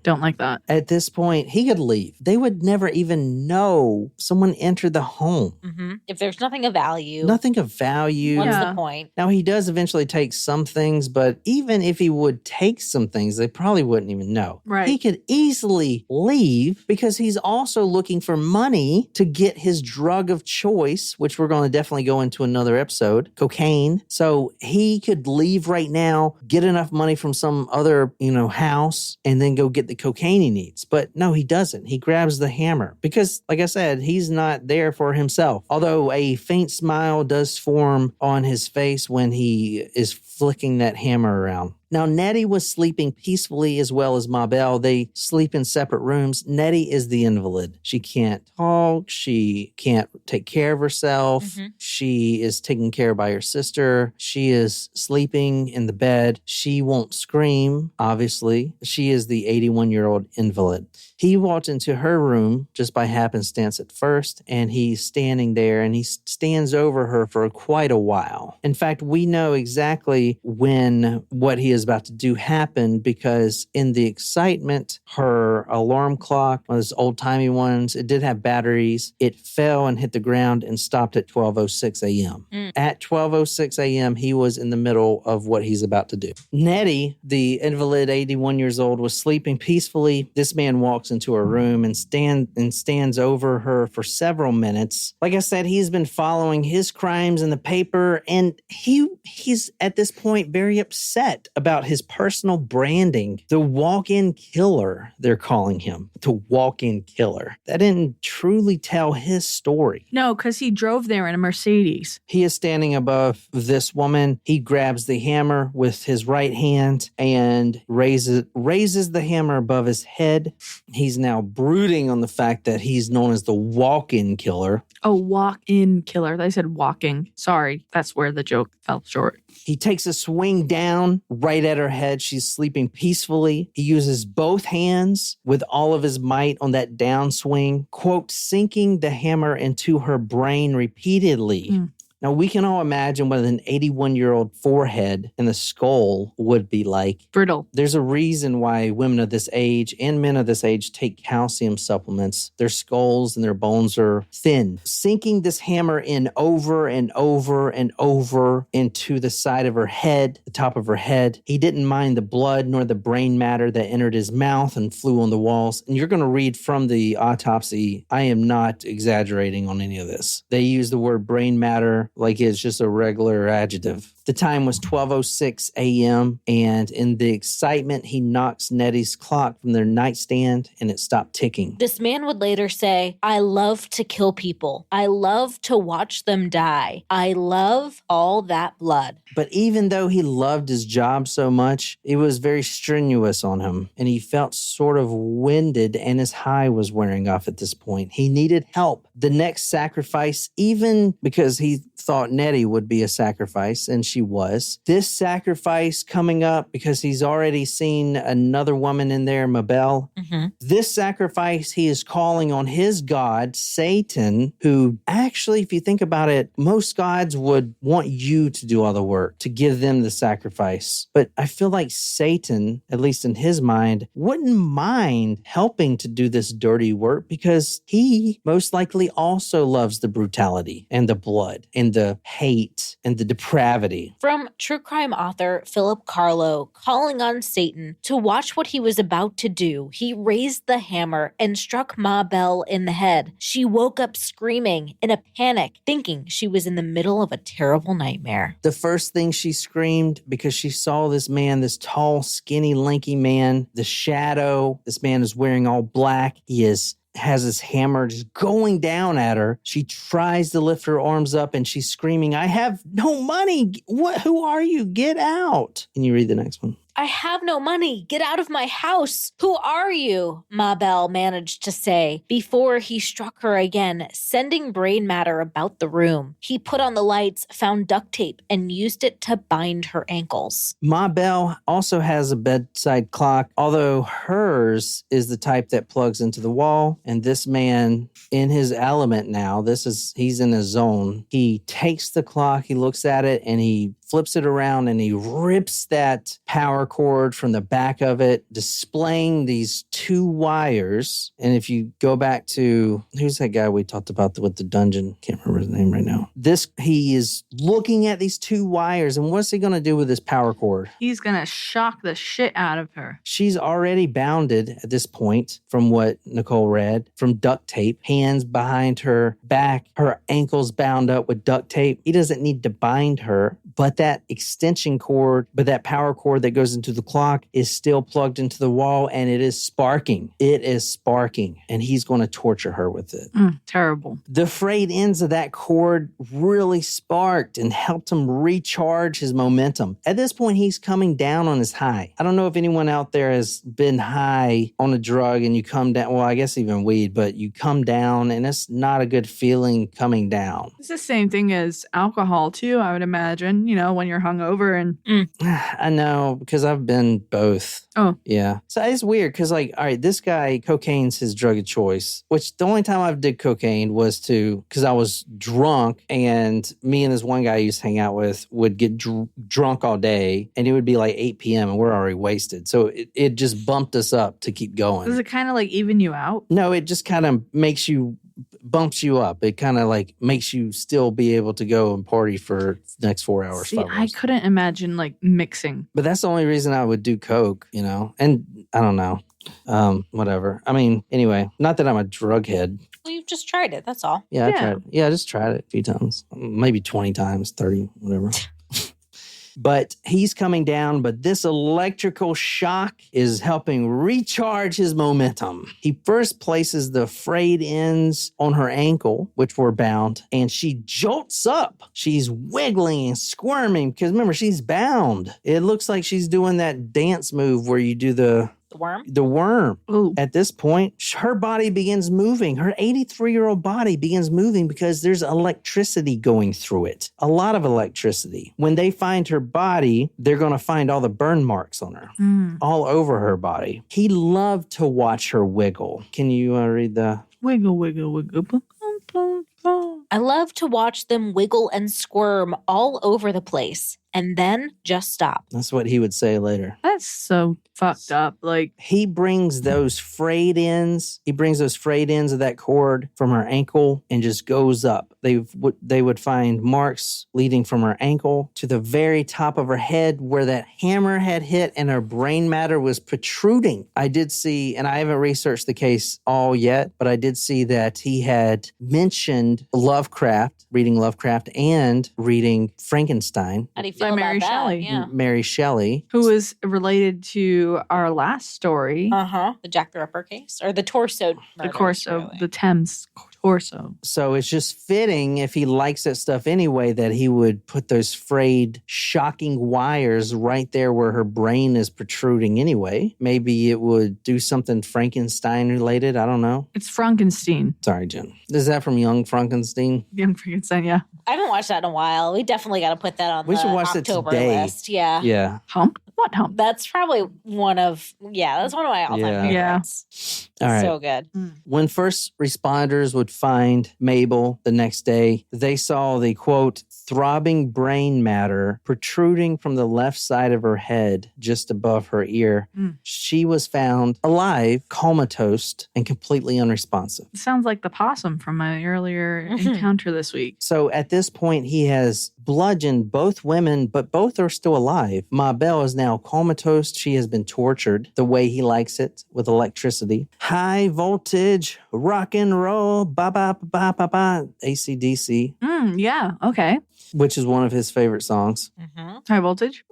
Don't like that. At this point, he could leave. They would never even know someone entered the home. If there's nothing of value. Nothing of value. What's the point? Now, he does eventually take some things, but even if he would take some things, they probably wouldn't even know. Right. He could easily leave because he's also looking for money to get his drug of choice, which we're going to definitely go into another episode, cocaine. So he could leave right now, get enough money from some other, house, and then go get the cocaine he needs. But no, he doesn't. He grabs the hammer because, like I said, he's not there for himself. Although a faint smile does form on his face when he is flicking that hammer around. Now, Nettie was sleeping peacefully as well as Mabel. They sleep in separate rooms. Nettie is the invalid. She can't talk. She can't take care of herself. She is taken care of by her sister. She is sleeping in the bed. She won't scream, obviously. She is the 81-year-old invalid. He walked into her room just by happenstance at first, and he's standing there, and he stands over her for quite a while. In fact, we know exactly when what he is about to do happened because in the excitement, her alarm clock, one of those old-timey ones, it did have batteries. It fell and hit the ground and stopped at 12:06 a.m. At 12:06 a.m., he was in the middle of what he's about to do. Nettie, the invalid 81 years old, was sleeping peacefully. This man walks into her room and stands over her for several minutes. Like I said, he's been following his crimes in the paper, and he's at this point very upset about his personal branding. The walk-in killer, they're calling him. The walk-in killer. That didn't truly tell his story. No, because he drove there in a Mercedes. He is standing above this woman. He grabs the hammer with his right hand and raises the hammer above his head. He's now brooding on the fact that he's known as the walk-in killer. Oh, walk-in killer. They said walking. Sorry, that's where the joke fell short. He takes a swing down right at her head. She's sleeping peacefully. He uses both hands with all of his might on that downswing, quote, sinking the hammer into her brain repeatedly. Now, we can all imagine what an 81-year-old forehead and the skull would be like. Brittle. There's a reason why women of this age and men of this age take calcium supplements. Their skulls and their bones are thin. Sinking this hammer in over and over and over into the side of her head, the top of her head. He didn't mind the blood nor the brain matter that entered his mouth and flew on the walls. And you're going to read from the autopsy. I am not exaggerating on any of this. They use the word brain matter like it's just a regular adjective. The time was 12:06 a.m. and in the excitement, he knocks Nettie's clock from their nightstand and it stopped ticking. This man would later say, I love to kill people. I love to watch them die. I love all that blood. But even though he loved his job so much, it was very strenuous on him and he felt sort of winded and his high was wearing off at this point. He needed help. The next sacrifice, even because he thought Nettie would be a sacrifice, and she was. This sacrifice coming up because he's already seen another woman in there, Mabel. Mm-hmm. This sacrifice, he is calling on his god, Satan, who actually, if you think about it, most gods would want you to do all the work, to give them the sacrifice. But I feel like Satan, at least in his mind, wouldn't mind helping to do this dirty work because he most likely also loves the brutality and the blood and the hate and the depravity. From true crime author Philip Carlo calling on Satan to watch what he was about to do, he raised the hammer and struck Mabel in the head. She woke up screaming in a panic, thinking she was in the middle of a terrible nightmare. The first thing she screamed because she saw this man, this tall, skinny, lanky man, the shadow. This man is wearing all black. He has his hammer just going down at her. She tries to lift her arms up and she's screaming, I have no money. What? Who are you? Get out. Can you read the next one? I have no money. Get out of my house. Who are you? Mabel managed to say before he struck her again, sending brain matter about the room. He put on the lights, found duct tape, and used it to bind her ankles. Mabel also has a bedside clock, although hers is the type that plugs into the wall. And this man, in his element now, he's in his zone. He takes the clock, he looks at it, and he flips it around and he rips that power cord from the back of it, displaying these two wires. And if you go back to, who's that guy we talked about with the dungeon? Can't remember his name right now. He is looking at these two wires, and what's he going to do with this power cord? He's going to shock the shit out of her. She's already bounded at this point, from what Nicole read, from duct tape, hands behind her back, her ankles bound up with duct tape. He doesn't need to bind her, but that extension cord, but that power cord that goes into the clock is still plugged into the wall and it is sparking. It is sparking and he's going to torture her with it. Terrible. The frayed ends of that cord really sparked and helped him recharge his momentum. At this point, he's coming down on his high. I don't know if anyone out there has been high on a drug and you come down, well, I guess even weed, but you come down and it's not a good feeling coming down. It's the same thing as alcohol too, I would imagine, when you're hungover and... I know, because I've been both. Oh. Yeah. So it's weird because, all right, this guy, cocaine's his drug of choice, which the only time I did cocaine was because I was drunk and me and this one guy I used to hang out with would get drunk all day and it would be like 8 p.m. and we're already wasted. So it just bumped us up to keep going. Does it kind of even you out? No, it just kind of bumps you up. It kind of makes you still be able to go and party for the next 4 hours. See, I couldn't imagine mixing. But that's the only reason I would do coke, and I don't know. Whatever. I mean, anyway, not that I'm a drug head. Well, you've just tried it. That's all. Yeah, I tried it. Yeah, I just tried it a few times. Maybe 20 times, 30, whatever. But he's coming down, but this electrical shock is helping recharge his momentum. He first places the frayed ends on her ankle, which were bound, and she jolts up. She's wiggling and squirming because remember, she's bound. It looks like she's doing that dance move where you do the worm? The worm. Ooh. At this point, her body begins moving. Her 83-year-old body begins moving because there's electricity going through it. A lot of electricity. When they find her body, they're going to find all the burn marks on her. All over her body. He loved to watch her wiggle. Can you read the... Wiggle, wiggle, wiggle. I love to watch them wiggle and squirm all over the place and then just stop. That's what he would say later. That's so fucked up. Like, he brings those frayed ends. He brings those frayed ends of that cord from her ankle and just goes up. They would find marks leading from her ankle to the very top of her head where that hammer had hit and her brain matter was protruding. I did see, and I haven't researched the case all yet, but I did see that he had mentioned reading Lovecraft and reading Frankenstein. How do you feel about Mary that? Shelley. Yeah. Mary Shelley. Who was related to our last story. The Jack the Ripper case or the torso. The Thames torso. So it's just fitting, if he likes that stuff anyway, that he would put those frayed, shocking wires right there where her brain is protruding anyway. Maybe it would do something Frankenstein related. I don't know. It's Frankenstein. Sorry, Jen. Is that from Young Frankenstein? Young Frankenstein, yeah. I haven't watched that in a while. We definitely got to put that on We the should watch October it today. list. Yeah. Yeah. Hump? What hump? That's probably one of my all-time favorites. All right. So good. When first responders would find Mabel the next day, they saw the, quote, throbbing brain matter protruding from the left side of her head just above her ear. She was found alive, comatose, and completely unresponsive. It sounds like the possum from my earlier encounter this week. So at this point, he has bludgeoned both women, but both are still alive. Mabel is now comatose. She has been tortured the way he likes it, with electricity. High voltage, rock and roll, ba-ba-ba-ba-ba, AC/DC. Yeah, okay. Which is one of his favorite songs. High voltage?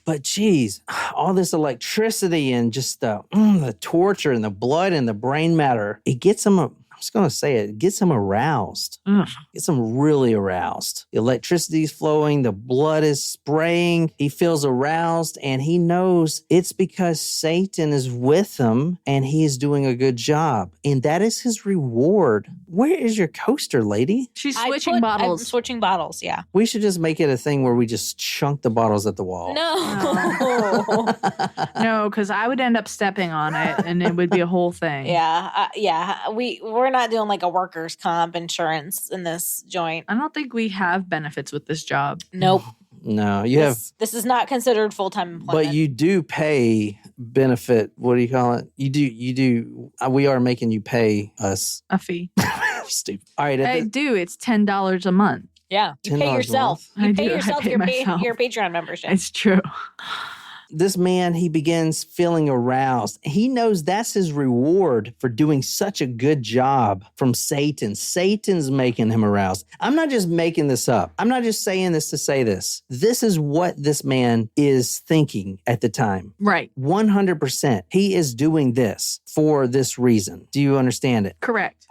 But geez, all this electricity and just the torture and the blood and the brain matter, it gets him I'm just going to say it gets him aroused. Gets him really aroused. The electricity is flowing. The blood is spraying. He feels aroused, and he knows it's because Satan is with him, and he is doing a good job. And that is his reward. Where is your coaster, lady? She's switching bottles. I'm switching bottles, yeah. We should just make it a thing where we just chunk the bottles at the wall. No. No, because I would end up stepping on it, and it would be a whole thing. Yeah. We're not doing like a workers' comp insurance in this joint. I don't think we have benefits with this job. Nope. No, this is not considered full-time employment. But you do pay benefit. What do you call it? You do. We are making you pay us a fee. Stupid. All right. I do. It's $10 a month. Yeah. You pay yourself. You pay yourself your Patreon membership. It's true. This man, he begins feeling aroused. He knows that's his reward for doing such a good job from Satan. Satan's making him aroused. I'm not just making this up. I'm not just saying this to say this. This is what this man is thinking at the time. Right. 100%. He is doing this for this reason. Do you understand it? Correct.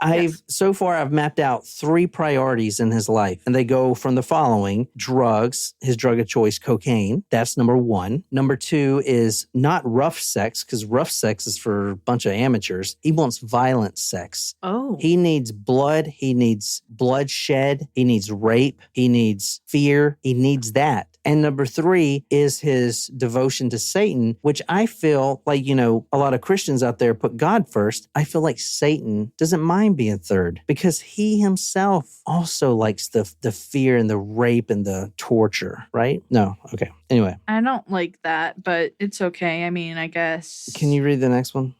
So far, I've mapped out 3 priorities in his life, and they go from the following: drugs, his drug of choice, cocaine. That's number 1. Number 2 is not rough sex, because rough sex is for a bunch of amateurs. He wants violent sex. Oh. He needs blood. He needs bloodshed. He needs rape. He needs fear. He needs that. And number 3 is his devotion to Satan, which I feel like, a lot of Christians out there put God first. I feel like Satan doesn't mind being third, because he himself also likes the fear and the rape and the torture, right? No. Okay. Anyway. I don't like that, but it's okay. I mean, I guess. Can you read the next one?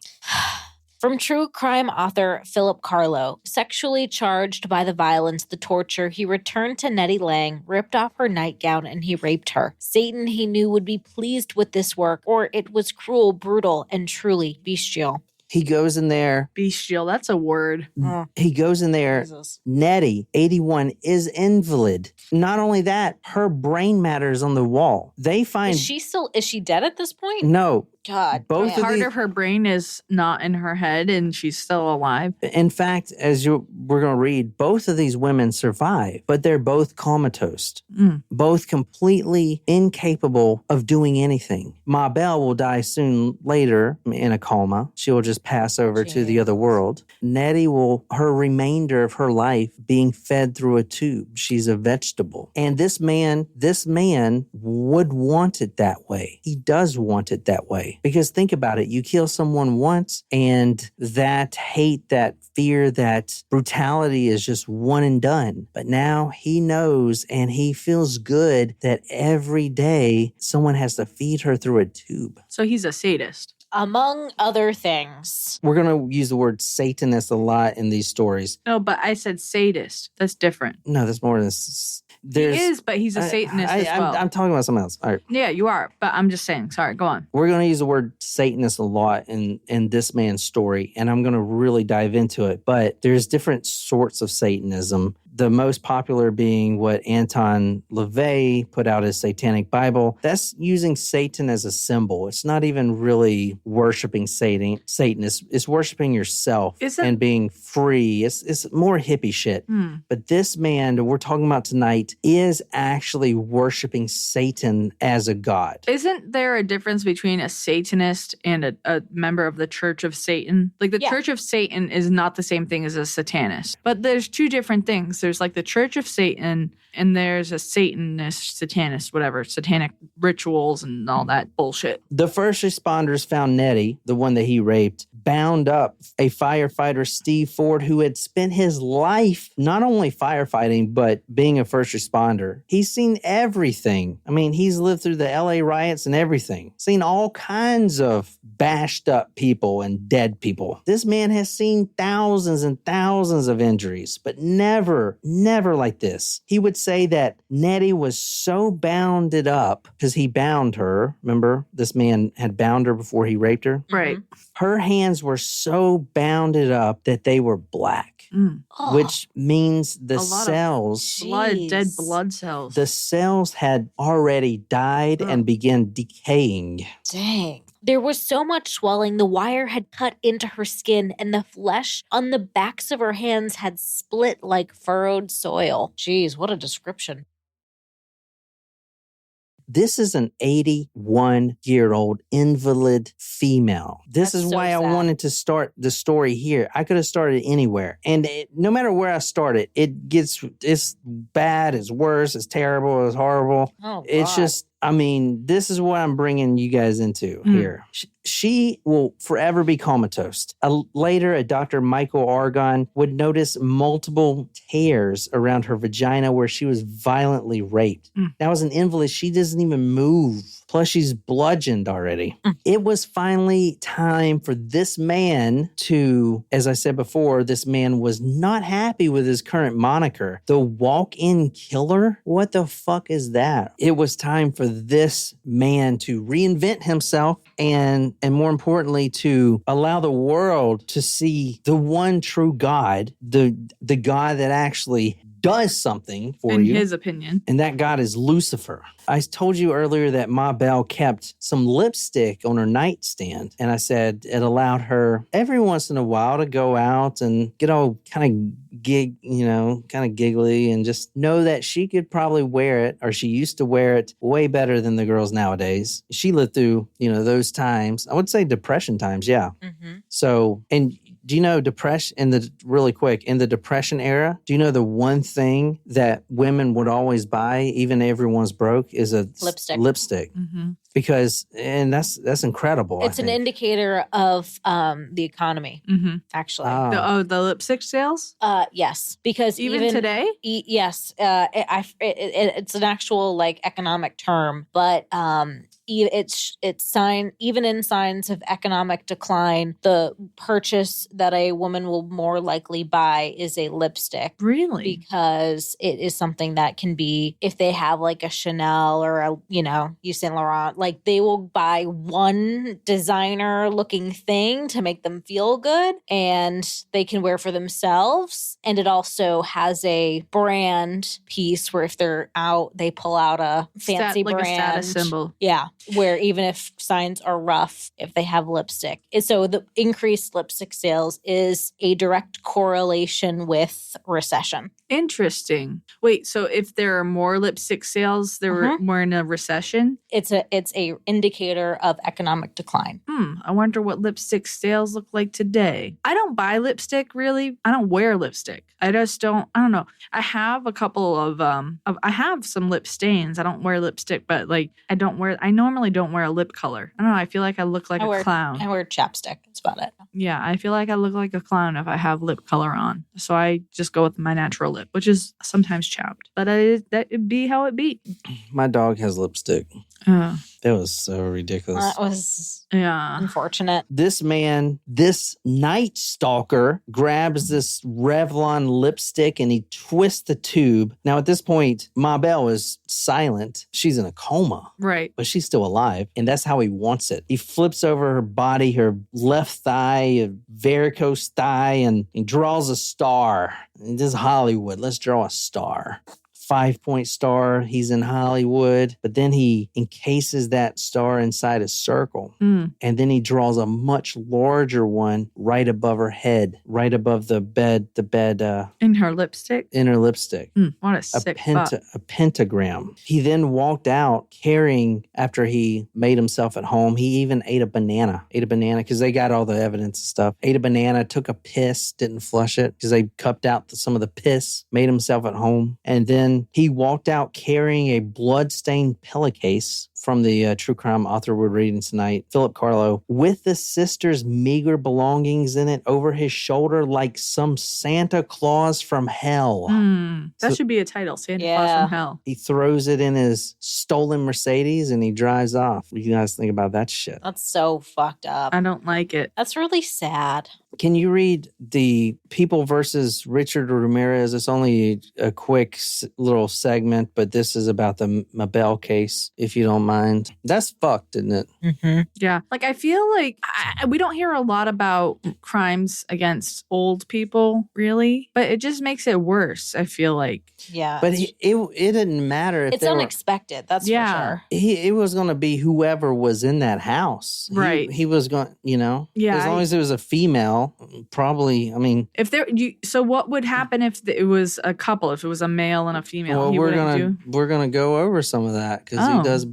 From true crime author Philip Carlo, sexually charged by the violence, the torture, he returned to Nettie Lang, ripped off her nightgown, and he raped her. Satan, he knew, would be pleased with this work, or it was cruel, brutal, and truly bestial. He goes in there. Bestial, that's a word. He goes in there. Jesus. Nettie, 81, is invalid. Not only that, her brain matter is on the wall. They find... Is she dead at this point? No. God. Both part of her brain is not in her head, and she's still alive. In fact, we're going to read, both of these women survive, but they're both comatose. Both completely incapable of doing anything. Mabel will die soon later in a coma. She will just pass over to the other world. Nettie her remainder of her life being fed through a tube. She's a vegetable. And this man would want it that way. He does want it that way. way. Because think about it. You kill someone once and that hate, that fear, that brutality is just one and done. But now he knows and he feels good that every day someone has to feed her through a tube. So he's a sadist. Among other things. We're going to use the word Satanist a lot in these stories. No, but I said sadist. That's different. No, there's more than he is, but he's a Satanist as well. I'm talking about something else. All right. Yeah, you are. But I'm just saying. Sorry, go on. We're going to use the word Satanist a lot in this man's story, and I'm going to really dive into it. But there's different sorts of Satanism. The most popular being what Anton LaVey put out as Satanic Bible. That's using Satan as a symbol. It's not even really worshiping Satan. It's worshiping yourself and being free. It's more hippie shit. But this man that we're talking about tonight is actually worshiping Satan as a god. Isn't there a difference between a Satanist and a member of the Church of Satan? Like the Church of Satan is not the same thing as a Satanist. But there's two different things. There's like the Church of Satan and there's a Satanist, Satanist, whatever, satanic rituals and all that bullshit. The first responders found Nettie, the one that he raped, bound up. A firefighter, Steve Ford, who had spent his life not only firefighting, but being a first responder. He's seen everything. I mean, he's lived through the LA riots and everything. Seen all kinds of bashed up people and dead people. This man has seen thousands and thousands of injuries, but never like this. He would say that Nettie was so bounded up because he bound her. Remember, this man had bound her before he raped her? Right. Her hands were so bounded up that they were black, which means the cells, dead blood cells. The cells had already died and began decaying. Dang. There was so much swelling, the wire had cut into her skin, and the flesh on the backs of her hands had split like furrowed soil. Jeez, what a description. This is an 81-year-old invalid female. This is why I wanted to start the story here. I could have started anywhere. And no matter where I started, it's bad, it's worse, it's terrible, it's horrible. Oh, God. It's just, I mean, this is what I'm bringing you guys into here. She will forever be comatose. Later, a Dr. Michael Argon would notice multiple tears around her vagina where she was violently raped. Now, as an invalid, she doesn't even move. Plus, she's bludgeoned already. It was finally time for this man to, as I said before, this man was not happy with his current moniker. The walk-in killer? What the fuck is that? It was time for this man to reinvent himself and more importantly, to allow the world to see the one true God, the God that actually does something for you. In his opinion. And that God is Lucifer. I told you earlier that Mabel kept some lipstick on her nightstand. And I said it allowed her every once in a while to go out and get all kind of giggly and just know that she could probably wear it, or she used to wear it way better than the girls nowadays. She lived through, those times. I would say depression times. Yeah. Mm-hmm. So, and do you know depression in the Depression era? Do you know the one thing that women would always buy, even if everyone's broke, is a lipstick. Mm-hmm. Because, and that's incredible. It's an indicator of the economy, actually. The lipstick sales? Yes, because even today? Yes, it's an actual economic term, but it's even in signs of economic decline, the purchase that a woman will more likely buy is a lipstick. Really? Because it is something that can be, if they have a Chanel or a Yves Saint Laurent, they will buy one designer looking thing to make them feel good and they can wear for themselves. And it also has a brand piece where if they're out, they pull out a fancy brand. Like a status symbol. Yeah. Where even if signs are rough, if they have lipstick. So the increased lipstick sales is a direct correlation with recession. Interesting. Wait, so if there are more lipstick sales, we're in a recession? It's a indicator of economic decline. I wonder what lipstick sales look like today. I don't buy lipstick, really. I don't wear lipstick. I don't know. I have a couple of I have some lip stains. I don't wear lipstick, but like I normally don't wear a lip color. I don't know. I feel like I look like a clown. I wear chapstick. That's about it. Yeah, I feel like I look like a clown if I have lip color on. So I just go with my natural lip, which is sometimes chapped. But that'd be how it be. My dog has lipstick. That was so ridiculous. That was unfortunate. This man, this night stalker, grabs this Revlon lipstick and he twists the tube. Now, at this point, Mabel is silent. She's in a coma. Right. But she's still alive. And that's how he wants it. He flips over her body, her left thigh, a varicose thigh, and he draws a star. And this is Hollywood. Let's draw a star. 5-point star. He's in Hollywood. But then he encases that star inside a circle. And then he draws a much larger one right above her head, right above the bed. In her lipstick? In her lipstick. What a sick fuck. A pentagram. He then walked out carrying, after he made himself at home, he even ate a banana because they got all the evidence and stuff. Ate a banana, took a piss, didn't flush it because they cupped out some of the piss, made himself at home. And then he walked out carrying a blood-stained pillowcase from the true crime author we're reading tonight, Philip Carlo, with the sister's meager belongings in it over his shoulder like some Santa Claus from hell. That should be a title, Santa Claus from hell. He throws it in his stolen Mercedes and he drives off. What do you guys think about that shit? That's so fucked up. I don't like it. That's really sad. Can you read the People versus Richard Ramirez? It's only a quick little segment, but this is about the Mabel case, if you don't mind. That's fucked, isn't it? Mm-hmm. Yeah. Like, I feel like we don't hear a lot about crimes against old people, really, but it just makes it worse, I feel like. Yeah. But it didn't matter if it's unexpected, that's for sure. It was going to be whoever was in that house. Right. He was going, Yeah, as long as it was a female, probably, I mean. So what would happen if it was a couple, if it was a male and a female? Well, we're going to go over some of that because he does,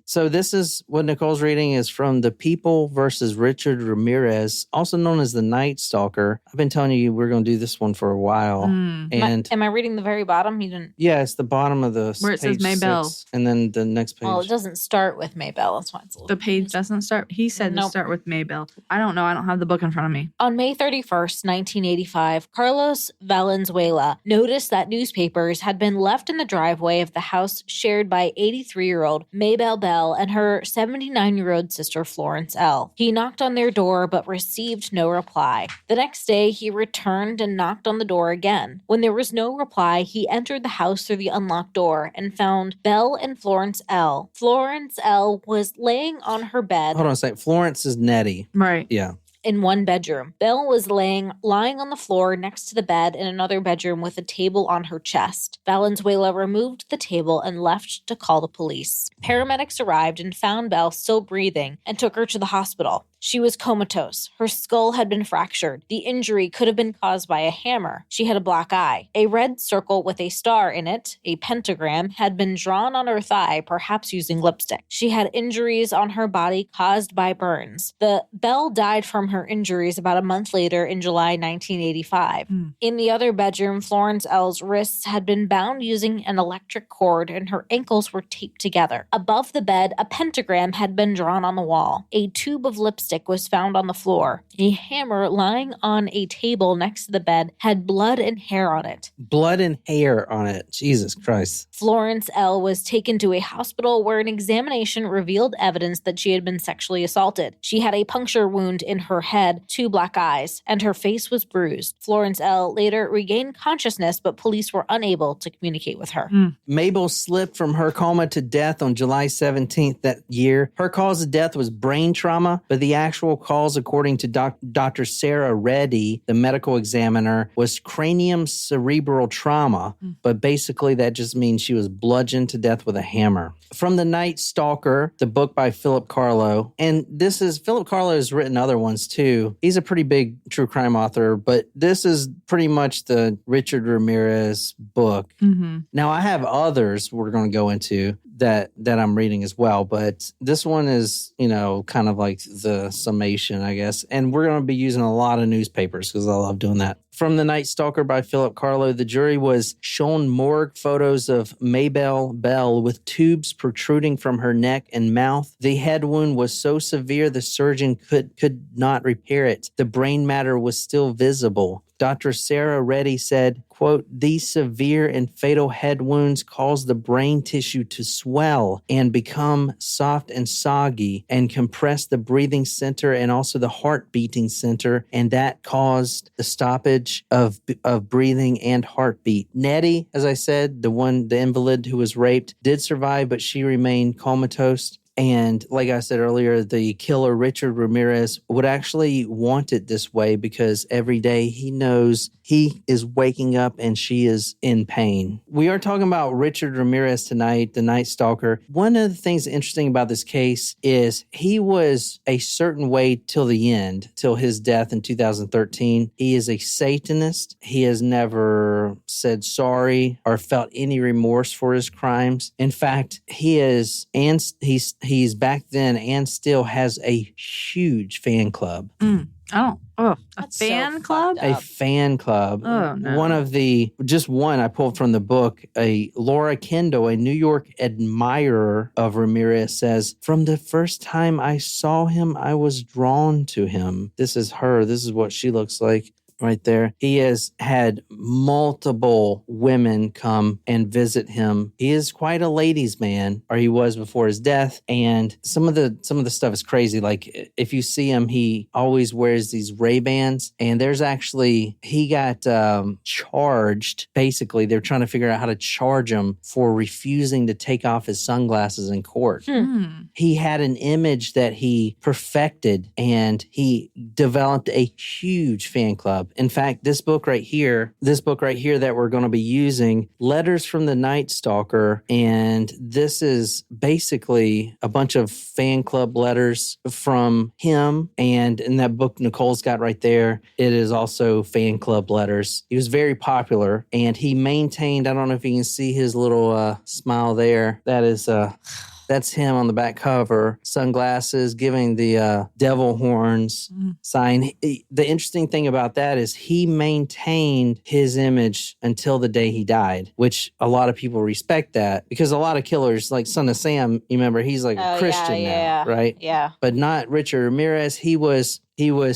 So this is what Nicole's reading is from The People versus Richard Ramirez, also known as the Night Stalker. I've been telling you we're going to do this one for a while. And am I reading the very bottom? You didn't. Yeah, it's the bottom of the where it says Mabel, and then the next page. Well, it doesn't start with Mabel. That's why it's a little. The page doesn't start. He said to start with Mabel. I don't know. I don't have the book in front of me. On May 31st, 1985, Carlos Valenzuela noticed that newspapers had been left in the driveway of the house shared by 83-year-old Mabel Bell and her 79-year-old sister Florence L. He knocked on their door but received no reply. The next day, he returned and knocked on the door again. When there was no reply, he entered the house through the unlocked door and found Bell and Florence L. Florence L. was laying on her bed. Hold on a second. Florence is Nettie. Right. Yeah. In one bedroom. Belle was lying on the floor next to the bed in another bedroom with a table on her chest. Valenzuela removed the table and left to call the police. Paramedics arrived and found Belle still breathing and took her to the hospital. She was comatose. Her skull had been fractured. The injury could have been caused by a hammer. She had a black eye. A red circle with a star in it, a pentagram, had been drawn on her thigh, perhaps using lipstick. She had injuries on her body caused by burns. Belle died from her injuries about a month later in July 1985. In the other bedroom, Florence L's wrists had been bound using an electric cord and her ankles were taped together. Above the bed, a pentagram had been drawn on the wall. A tube of lipstick was found on the floor. A hammer lying on a table next to the bed had blood and hair on it. Blood and hair on it. Jesus Christ. Florence L. was taken to a hospital where an examination revealed evidence that she had been sexually assaulted. She had a puncture wound in her head, 2 black eyes, and her face was bruised. Florence L. later regained consciousness, but police were unable to communicate with her. Mabel slipped from her coma to death on July 17th that year. Her cause of death was brain trauma, but the actual cause, according to Dr. Sarah Reddy, the medical examiner, was cranium cerebral trauma. But basically, that just means she was bludgeoned to death with a hammer. From The Night Stalker, the book by Philip Carlo. And this is, Philip Carlo has written other ones too. He's a pretty big true crime author, but this is pretty much the Richard Ramirez book. Now, I have others we're going to go into that I'm reading as well, but this one is, kind of like the summation, I guess. And we're going to be using a lot of newspapers because I love doing that. From The Night Stalker by Philip Carlo, the jury was shown morgue photos of Mabel Bell with tubes protruding from her neck and mouth. The head wound was so severe the surgeon could not repair it. The brain matter was still visible. Dr. Sarah Reddy said, quote, "These severe and fatal head wounds cause the brain tissue to swell and become soft and soggy and compress the breathing center and also the heart beating center, and that caused the stoppage of breathing and heartbeat." Nettie, as I said, the invalid who was raped, did survive, but she remained comatose. And like I said earlier, the killer, Richard Ramirez, would actually want it this way because every day he knows he is waking up and she is in pain. We are talking about Richard Ramirez tonight, the Night Stalker. One of the things interesting about this case is he was a certain way till the end, till his death in 2013. He is a Satanist. He has never said sorry or felt any remorse for his crimes. In fact, he's back then and still has a huge fan club. A fan club? A fan club. Oh, no. One I pulled from the book, Laura Kendall, a New York admirer of Ramirez, says, "From the first time I saw him, I was drawn to him." This is her. This is what she looks like. Right there. He has had multiple women come and visit him. He is quite a ladies' man, or he was before his death. And some of the stuff is crazy. Like if you see him, he always wears these Ray-Bans. And he got charged. Basically, they're trying to figure out how to charge him for refusing to take off his sunglasses in court. He had an image that he perfected, and he developed a huge fan club. In fact, this book right here that we're going to be using, Letters from the Night Stalker, and this is basically a bunch of fan club letters from him. And in that book Nicole's got right there, it is also fan club letters. He was very popular, and he maintained, I don't know if you can see his little smile there. That's him on the back cover, sunglasses, giving the devil horns sign. The interesting thing about that is he maintained his image until the day he died, which a lot of people respect that because a lot of killers, like Son of Sam, you remember, he's like a Christian now, right? Yeah. But not Richard Ramirez. He was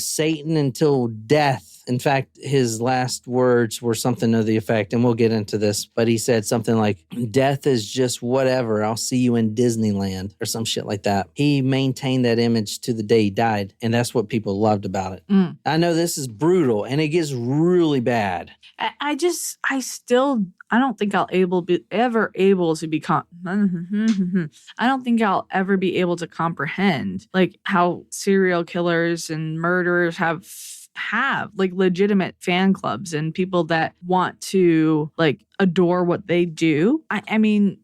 Satan until death. In fact, his last words were something to the effect, and we'll get into this, but he said something like, "Death is just whatever. I'll see you in Disneyland," or some shit like that. He maintained that image to the day he died, and that's what people loved about it. I know this is brutal, and it gets really bad. I don't think I'll ever be able to comprehend like how serial killers and murderers have like legitimate fan clubs and people that want to like adore what they do. I mean,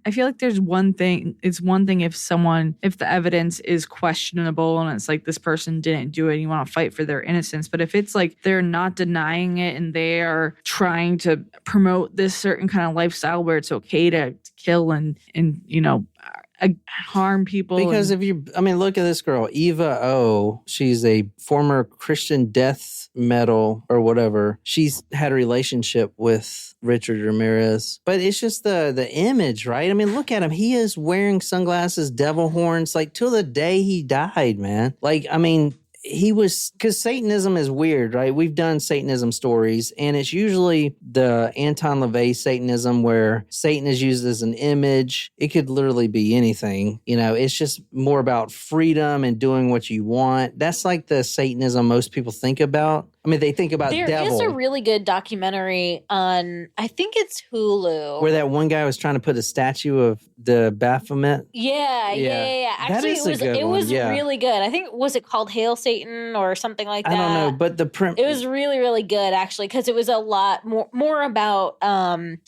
I feel like there's one thing. It's one thing if the evidence is questionable and it's like this person didn't do it and you want to fight for their innocence. But if it's like they're not denying it and they are trying to promote this certain kind of lifestyle where it's okay to kill and harm people. Because look at this girl, Eva O. She's a former Christian death metal or whatever. She's had a relationship with Richard Ramirez. But it's just the image, right? I mean, look at him. He is wearing sunglasses, devil horns, like till the day he died, man. Like, I mean, because Satanism is weird, right? We've done Satanism stories, and it's usually the Anton LaVey Satanism where Satan is used as an image. It could literally be anything. It's just more about freedom and doing what you want. That's like the Satanism most people think about. I mean, they think about there devil. There is a really good documentary on, I think it's Hulu. Where that one guy was trying to put a statue of the Baphomet. Yeah. Actually, it was really good. I think, was it called Hail Satan or something like that? I don't know, but it was really, really good, actually, because it was a lot more about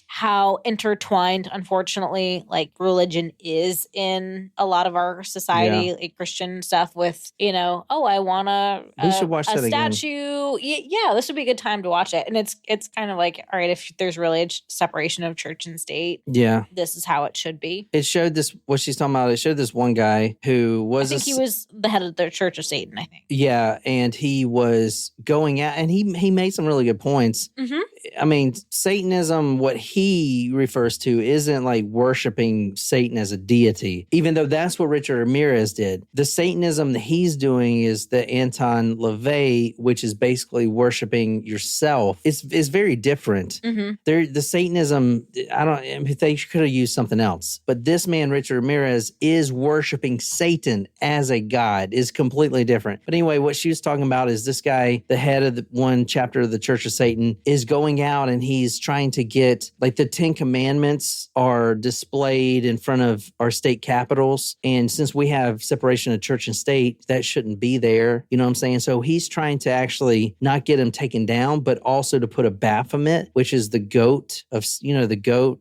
how intertwined, unfortunately, like religion is in a lot of our society, like Christian stuff with, I want we should watch that statue. Yeah, this would be a good time to watch it. And it's kind of like, all right, if there's really a separation of church and state, this is how it should be. It showed this, what she's talking about, it showed this one guy who was... I think he was the head of the Church of Satan, I think. Yeah, and he was going out, and he made some really good points. Mm-hmm. I mean, Satanism, what he refers to isn't like worshiping Satan as a deity, even though that's what Richard Ramirez did. The Satanism that he's doing is the Anton LaVey, which is basically worshiping yourself. It's very different. Mm-hmm. The Satanism, they could have used something else. But this man, Richard Ramirez, is worshiping Satan as a god, is completely different. But anyway, what she was talking about is this guy, the head of the one chapter of the Church of Satan, is going out and he's trying to get, like, the 10 Commandments are displayed in front of our state capitals. And since we have separation of church and state, that shouldn't be there. You know what I'm saying? So he's trying to actually not get him taken down, but also to put a Baphomet, which is the goat of, the goat,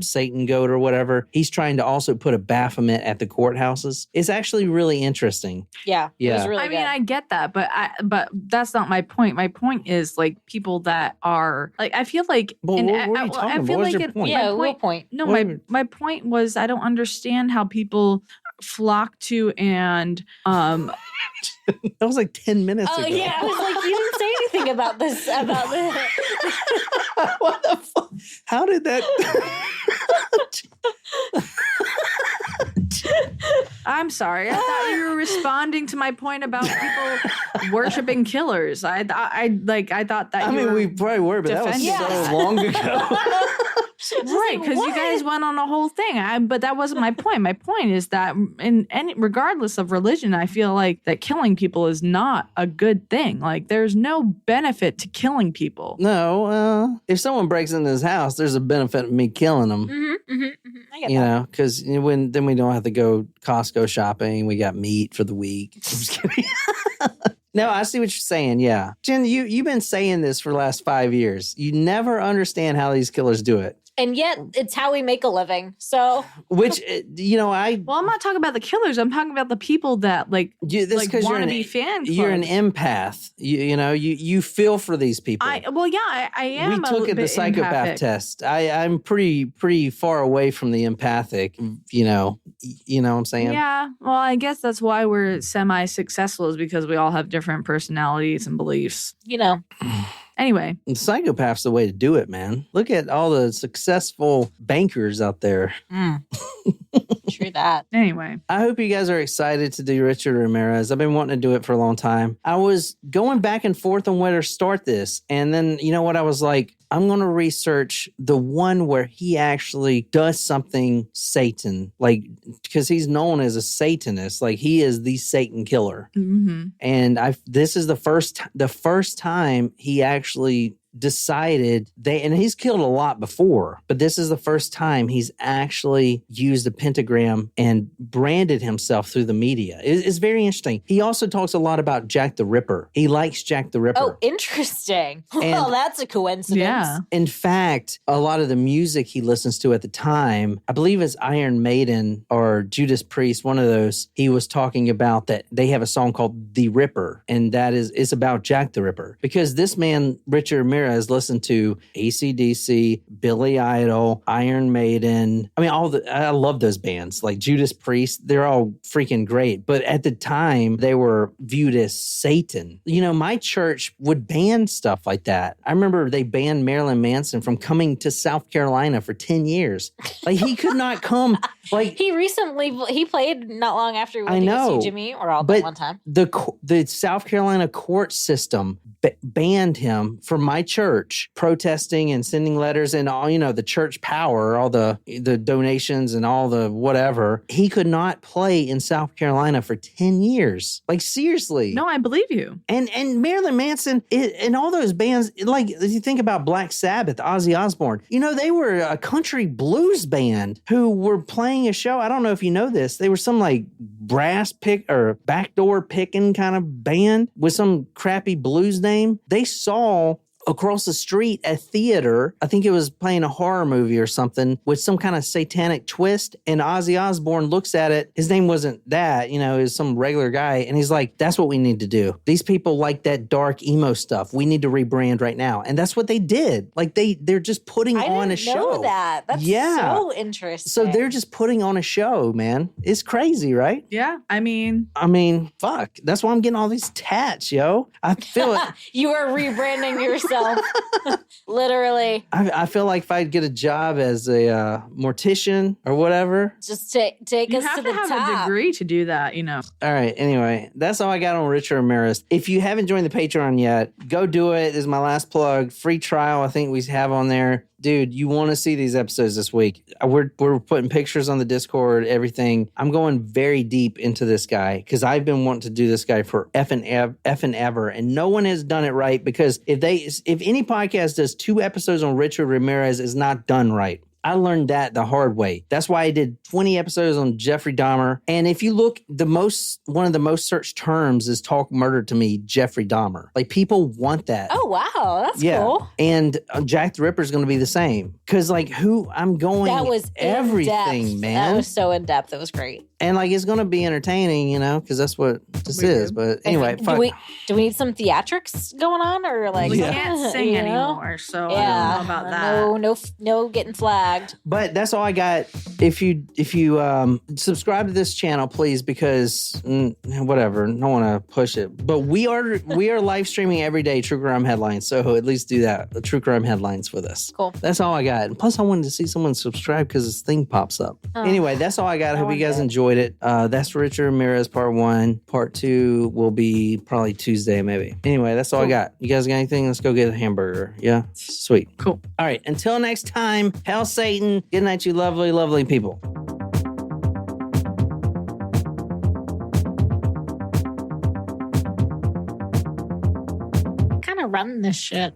Satan goat or whatever. He's trying to also put a Baphomet at the courthouses. It's actually really interesting. Yeah. It was really good. I get that, but that's not my point. My point is, like, people that are, like, I feel like... Well, what are you talking about? What was your point? Yeah, what point? No, my point was, I don't understand how people flock to and... That was like 10 minutes ago. Oh, yeah. I was like, you didn't say anything about this. What the fuck? How did that... I'm sorry. I thought you were responding to my point about people worshiping killers. I thought that. We probably were, but that was so long ago. Right, because you guys went on a whole thing. But that wasn't my point. My point is that regardless of religion, I feel like that killing people is not a good thing. Like, there's no benefit to killing people. No, if someone breaks into his house, there's a benefit of me killing them. Mm-hmm, mm-hmm, mm-hmm. I get that. Because then we don't have to go Costco shopping. We got meat for the week. I'm just kidding. No, I see what you're saying. Yeah. Jen, you've been saying this for the last 5 years. You never understand how these killers do it. And yet, it's how we make a living. So, which, Well, I'm not talking about the killers. I'm talking about the people that, want to be fan clubs. You're an empath. You feel for these people. I am. We took the psychopath empathic test. I'm pretty far away from the empathic. You know what I'm saying? Yeah. Well, I guess that's why we're semi-successful, is because we all have different personalities and beliefs. Anyway. The psychopath's the way to do it, man. Look at all the successful bankers out there. True that. Anyway. I hope you guys are excited to do Richard Ramirez. I've been wanting to do it for a long time. I was going back and forth on where to start this. And then, you know what? I was like, I'm going to research the one where he actually does something Satan, because he's known as a Satanist. Like, he is the Satan killer. Mm-hmm. And this is the first time he actually decided and he's killed a lot before, but this is the first time he's actually used a pentagram and branded himself through the media. It's very interesting. He also talks a lot about Jack the Ripper. He likes Jack the Ripper. Oh, interesting. Well, that's a coincidence. Yeah. In fact, a lot of the music he listens to at the time, I believe it's Iron Maiden or Judas Priest, one of those, he was talking about that they have a song called The Ripper, and it's about Jack the Ripper. Because this man, Richard Ramirez, listened to AC/DC, Billy Idol, Iron Maiden. I mean, I love those bands. Like Judas Priest, they're all freaking great. But at the time, they were viewed as Satan. My church would ban stuff like that. I remember they banned Marilyn Manson from coming to South Carolina for 10 years. Like, he could not come. Like, he played not long after we went to see Jimmy or all at one time. The South Carolina court system banned him from my church protesting and sending letters and all, the church power, all the donations and all the whatever. He could not play in South Carolina for 10 years. Like, seriously. No, I believe you. And Marilyn Manson and all those bands, like, if you think about Black Sabbath, Ozzy Osbourne, they were a country blues band who were playing a show. I don't know if you know this. They were some like brass pick or backdoor picking kind of band with some crappy blues name. They saw across the street a theater, I think it was playing a horror movie or something with some kind of satanic twist, and Ozzy Osbourne looks at it. His name wasn't that, it was some regular guy, and he's like, that's what we need to do. These people like that dark emo stuff. We need to rebrand right now. And that's what they did. Like, they're just putting on a show. I didn't know that. That's so interesting. So they're just putting on a show, man. It's crazy, right? Yeah, I mean, fuck. That's why I'm getting all these tats, yo. I feel it. You are rebranding yourself. Literally. I feel like if I'd get a job as a mortician or whatever. Just take us to the top. You have to have a degree to do that, All right. Anyway, that's all I got on Richard Ramirez. If you haven't joined the Patreon yet, go do it. This is my last plug. Free trial, I think we have on there. Dude, you want to see these episodes this week. We're putting pictures on the Discord, everything. I'm going very deep into this guy because I've been wanting to do this guy for effing ever, and no one has done it right, because if any podcast does 2 episodes on Richard Ramirez, is not done right. I learned that the hard way. That's why I did 20 episodes on Jeffrey Dahmer. And if you look, one of the most searched terms is Talk Murder to Me, Jeffrey Dahmer. Like, people want that. Oh, wow. That's cool. And Jack the Ripper is going to be the same. Because, like, that was everything, man. That was so in depth. It was great. And, like, it's going to be entertaining, because that's what this is. But anyway, do we need some theatrics going on? Or, like, we can't sing anymore. So I don't know about that. No getting flagged. But that's all I got. If you subscribe to this channel, please, because whatever, don't want to push it. But we are live streaming every day True Crime Headlines, so at least do that. The True Crime Headlines with us. Cool. That's all I got. And plus, I wanted to see someone subscribe because this thing pops up. Anyway, that's all I got. I hope you guys enjoyed it. That's Richard Ramirez Part 1. Part 2 will be probably Tuesday, maybe. Anyway, that's all I got. You guys got anything? Let's go get a hamburger. Yeah? Sweet. Cool. All right. Until next time, hail Satan. Good night, you lovely, lovely people. Kind of running this shit.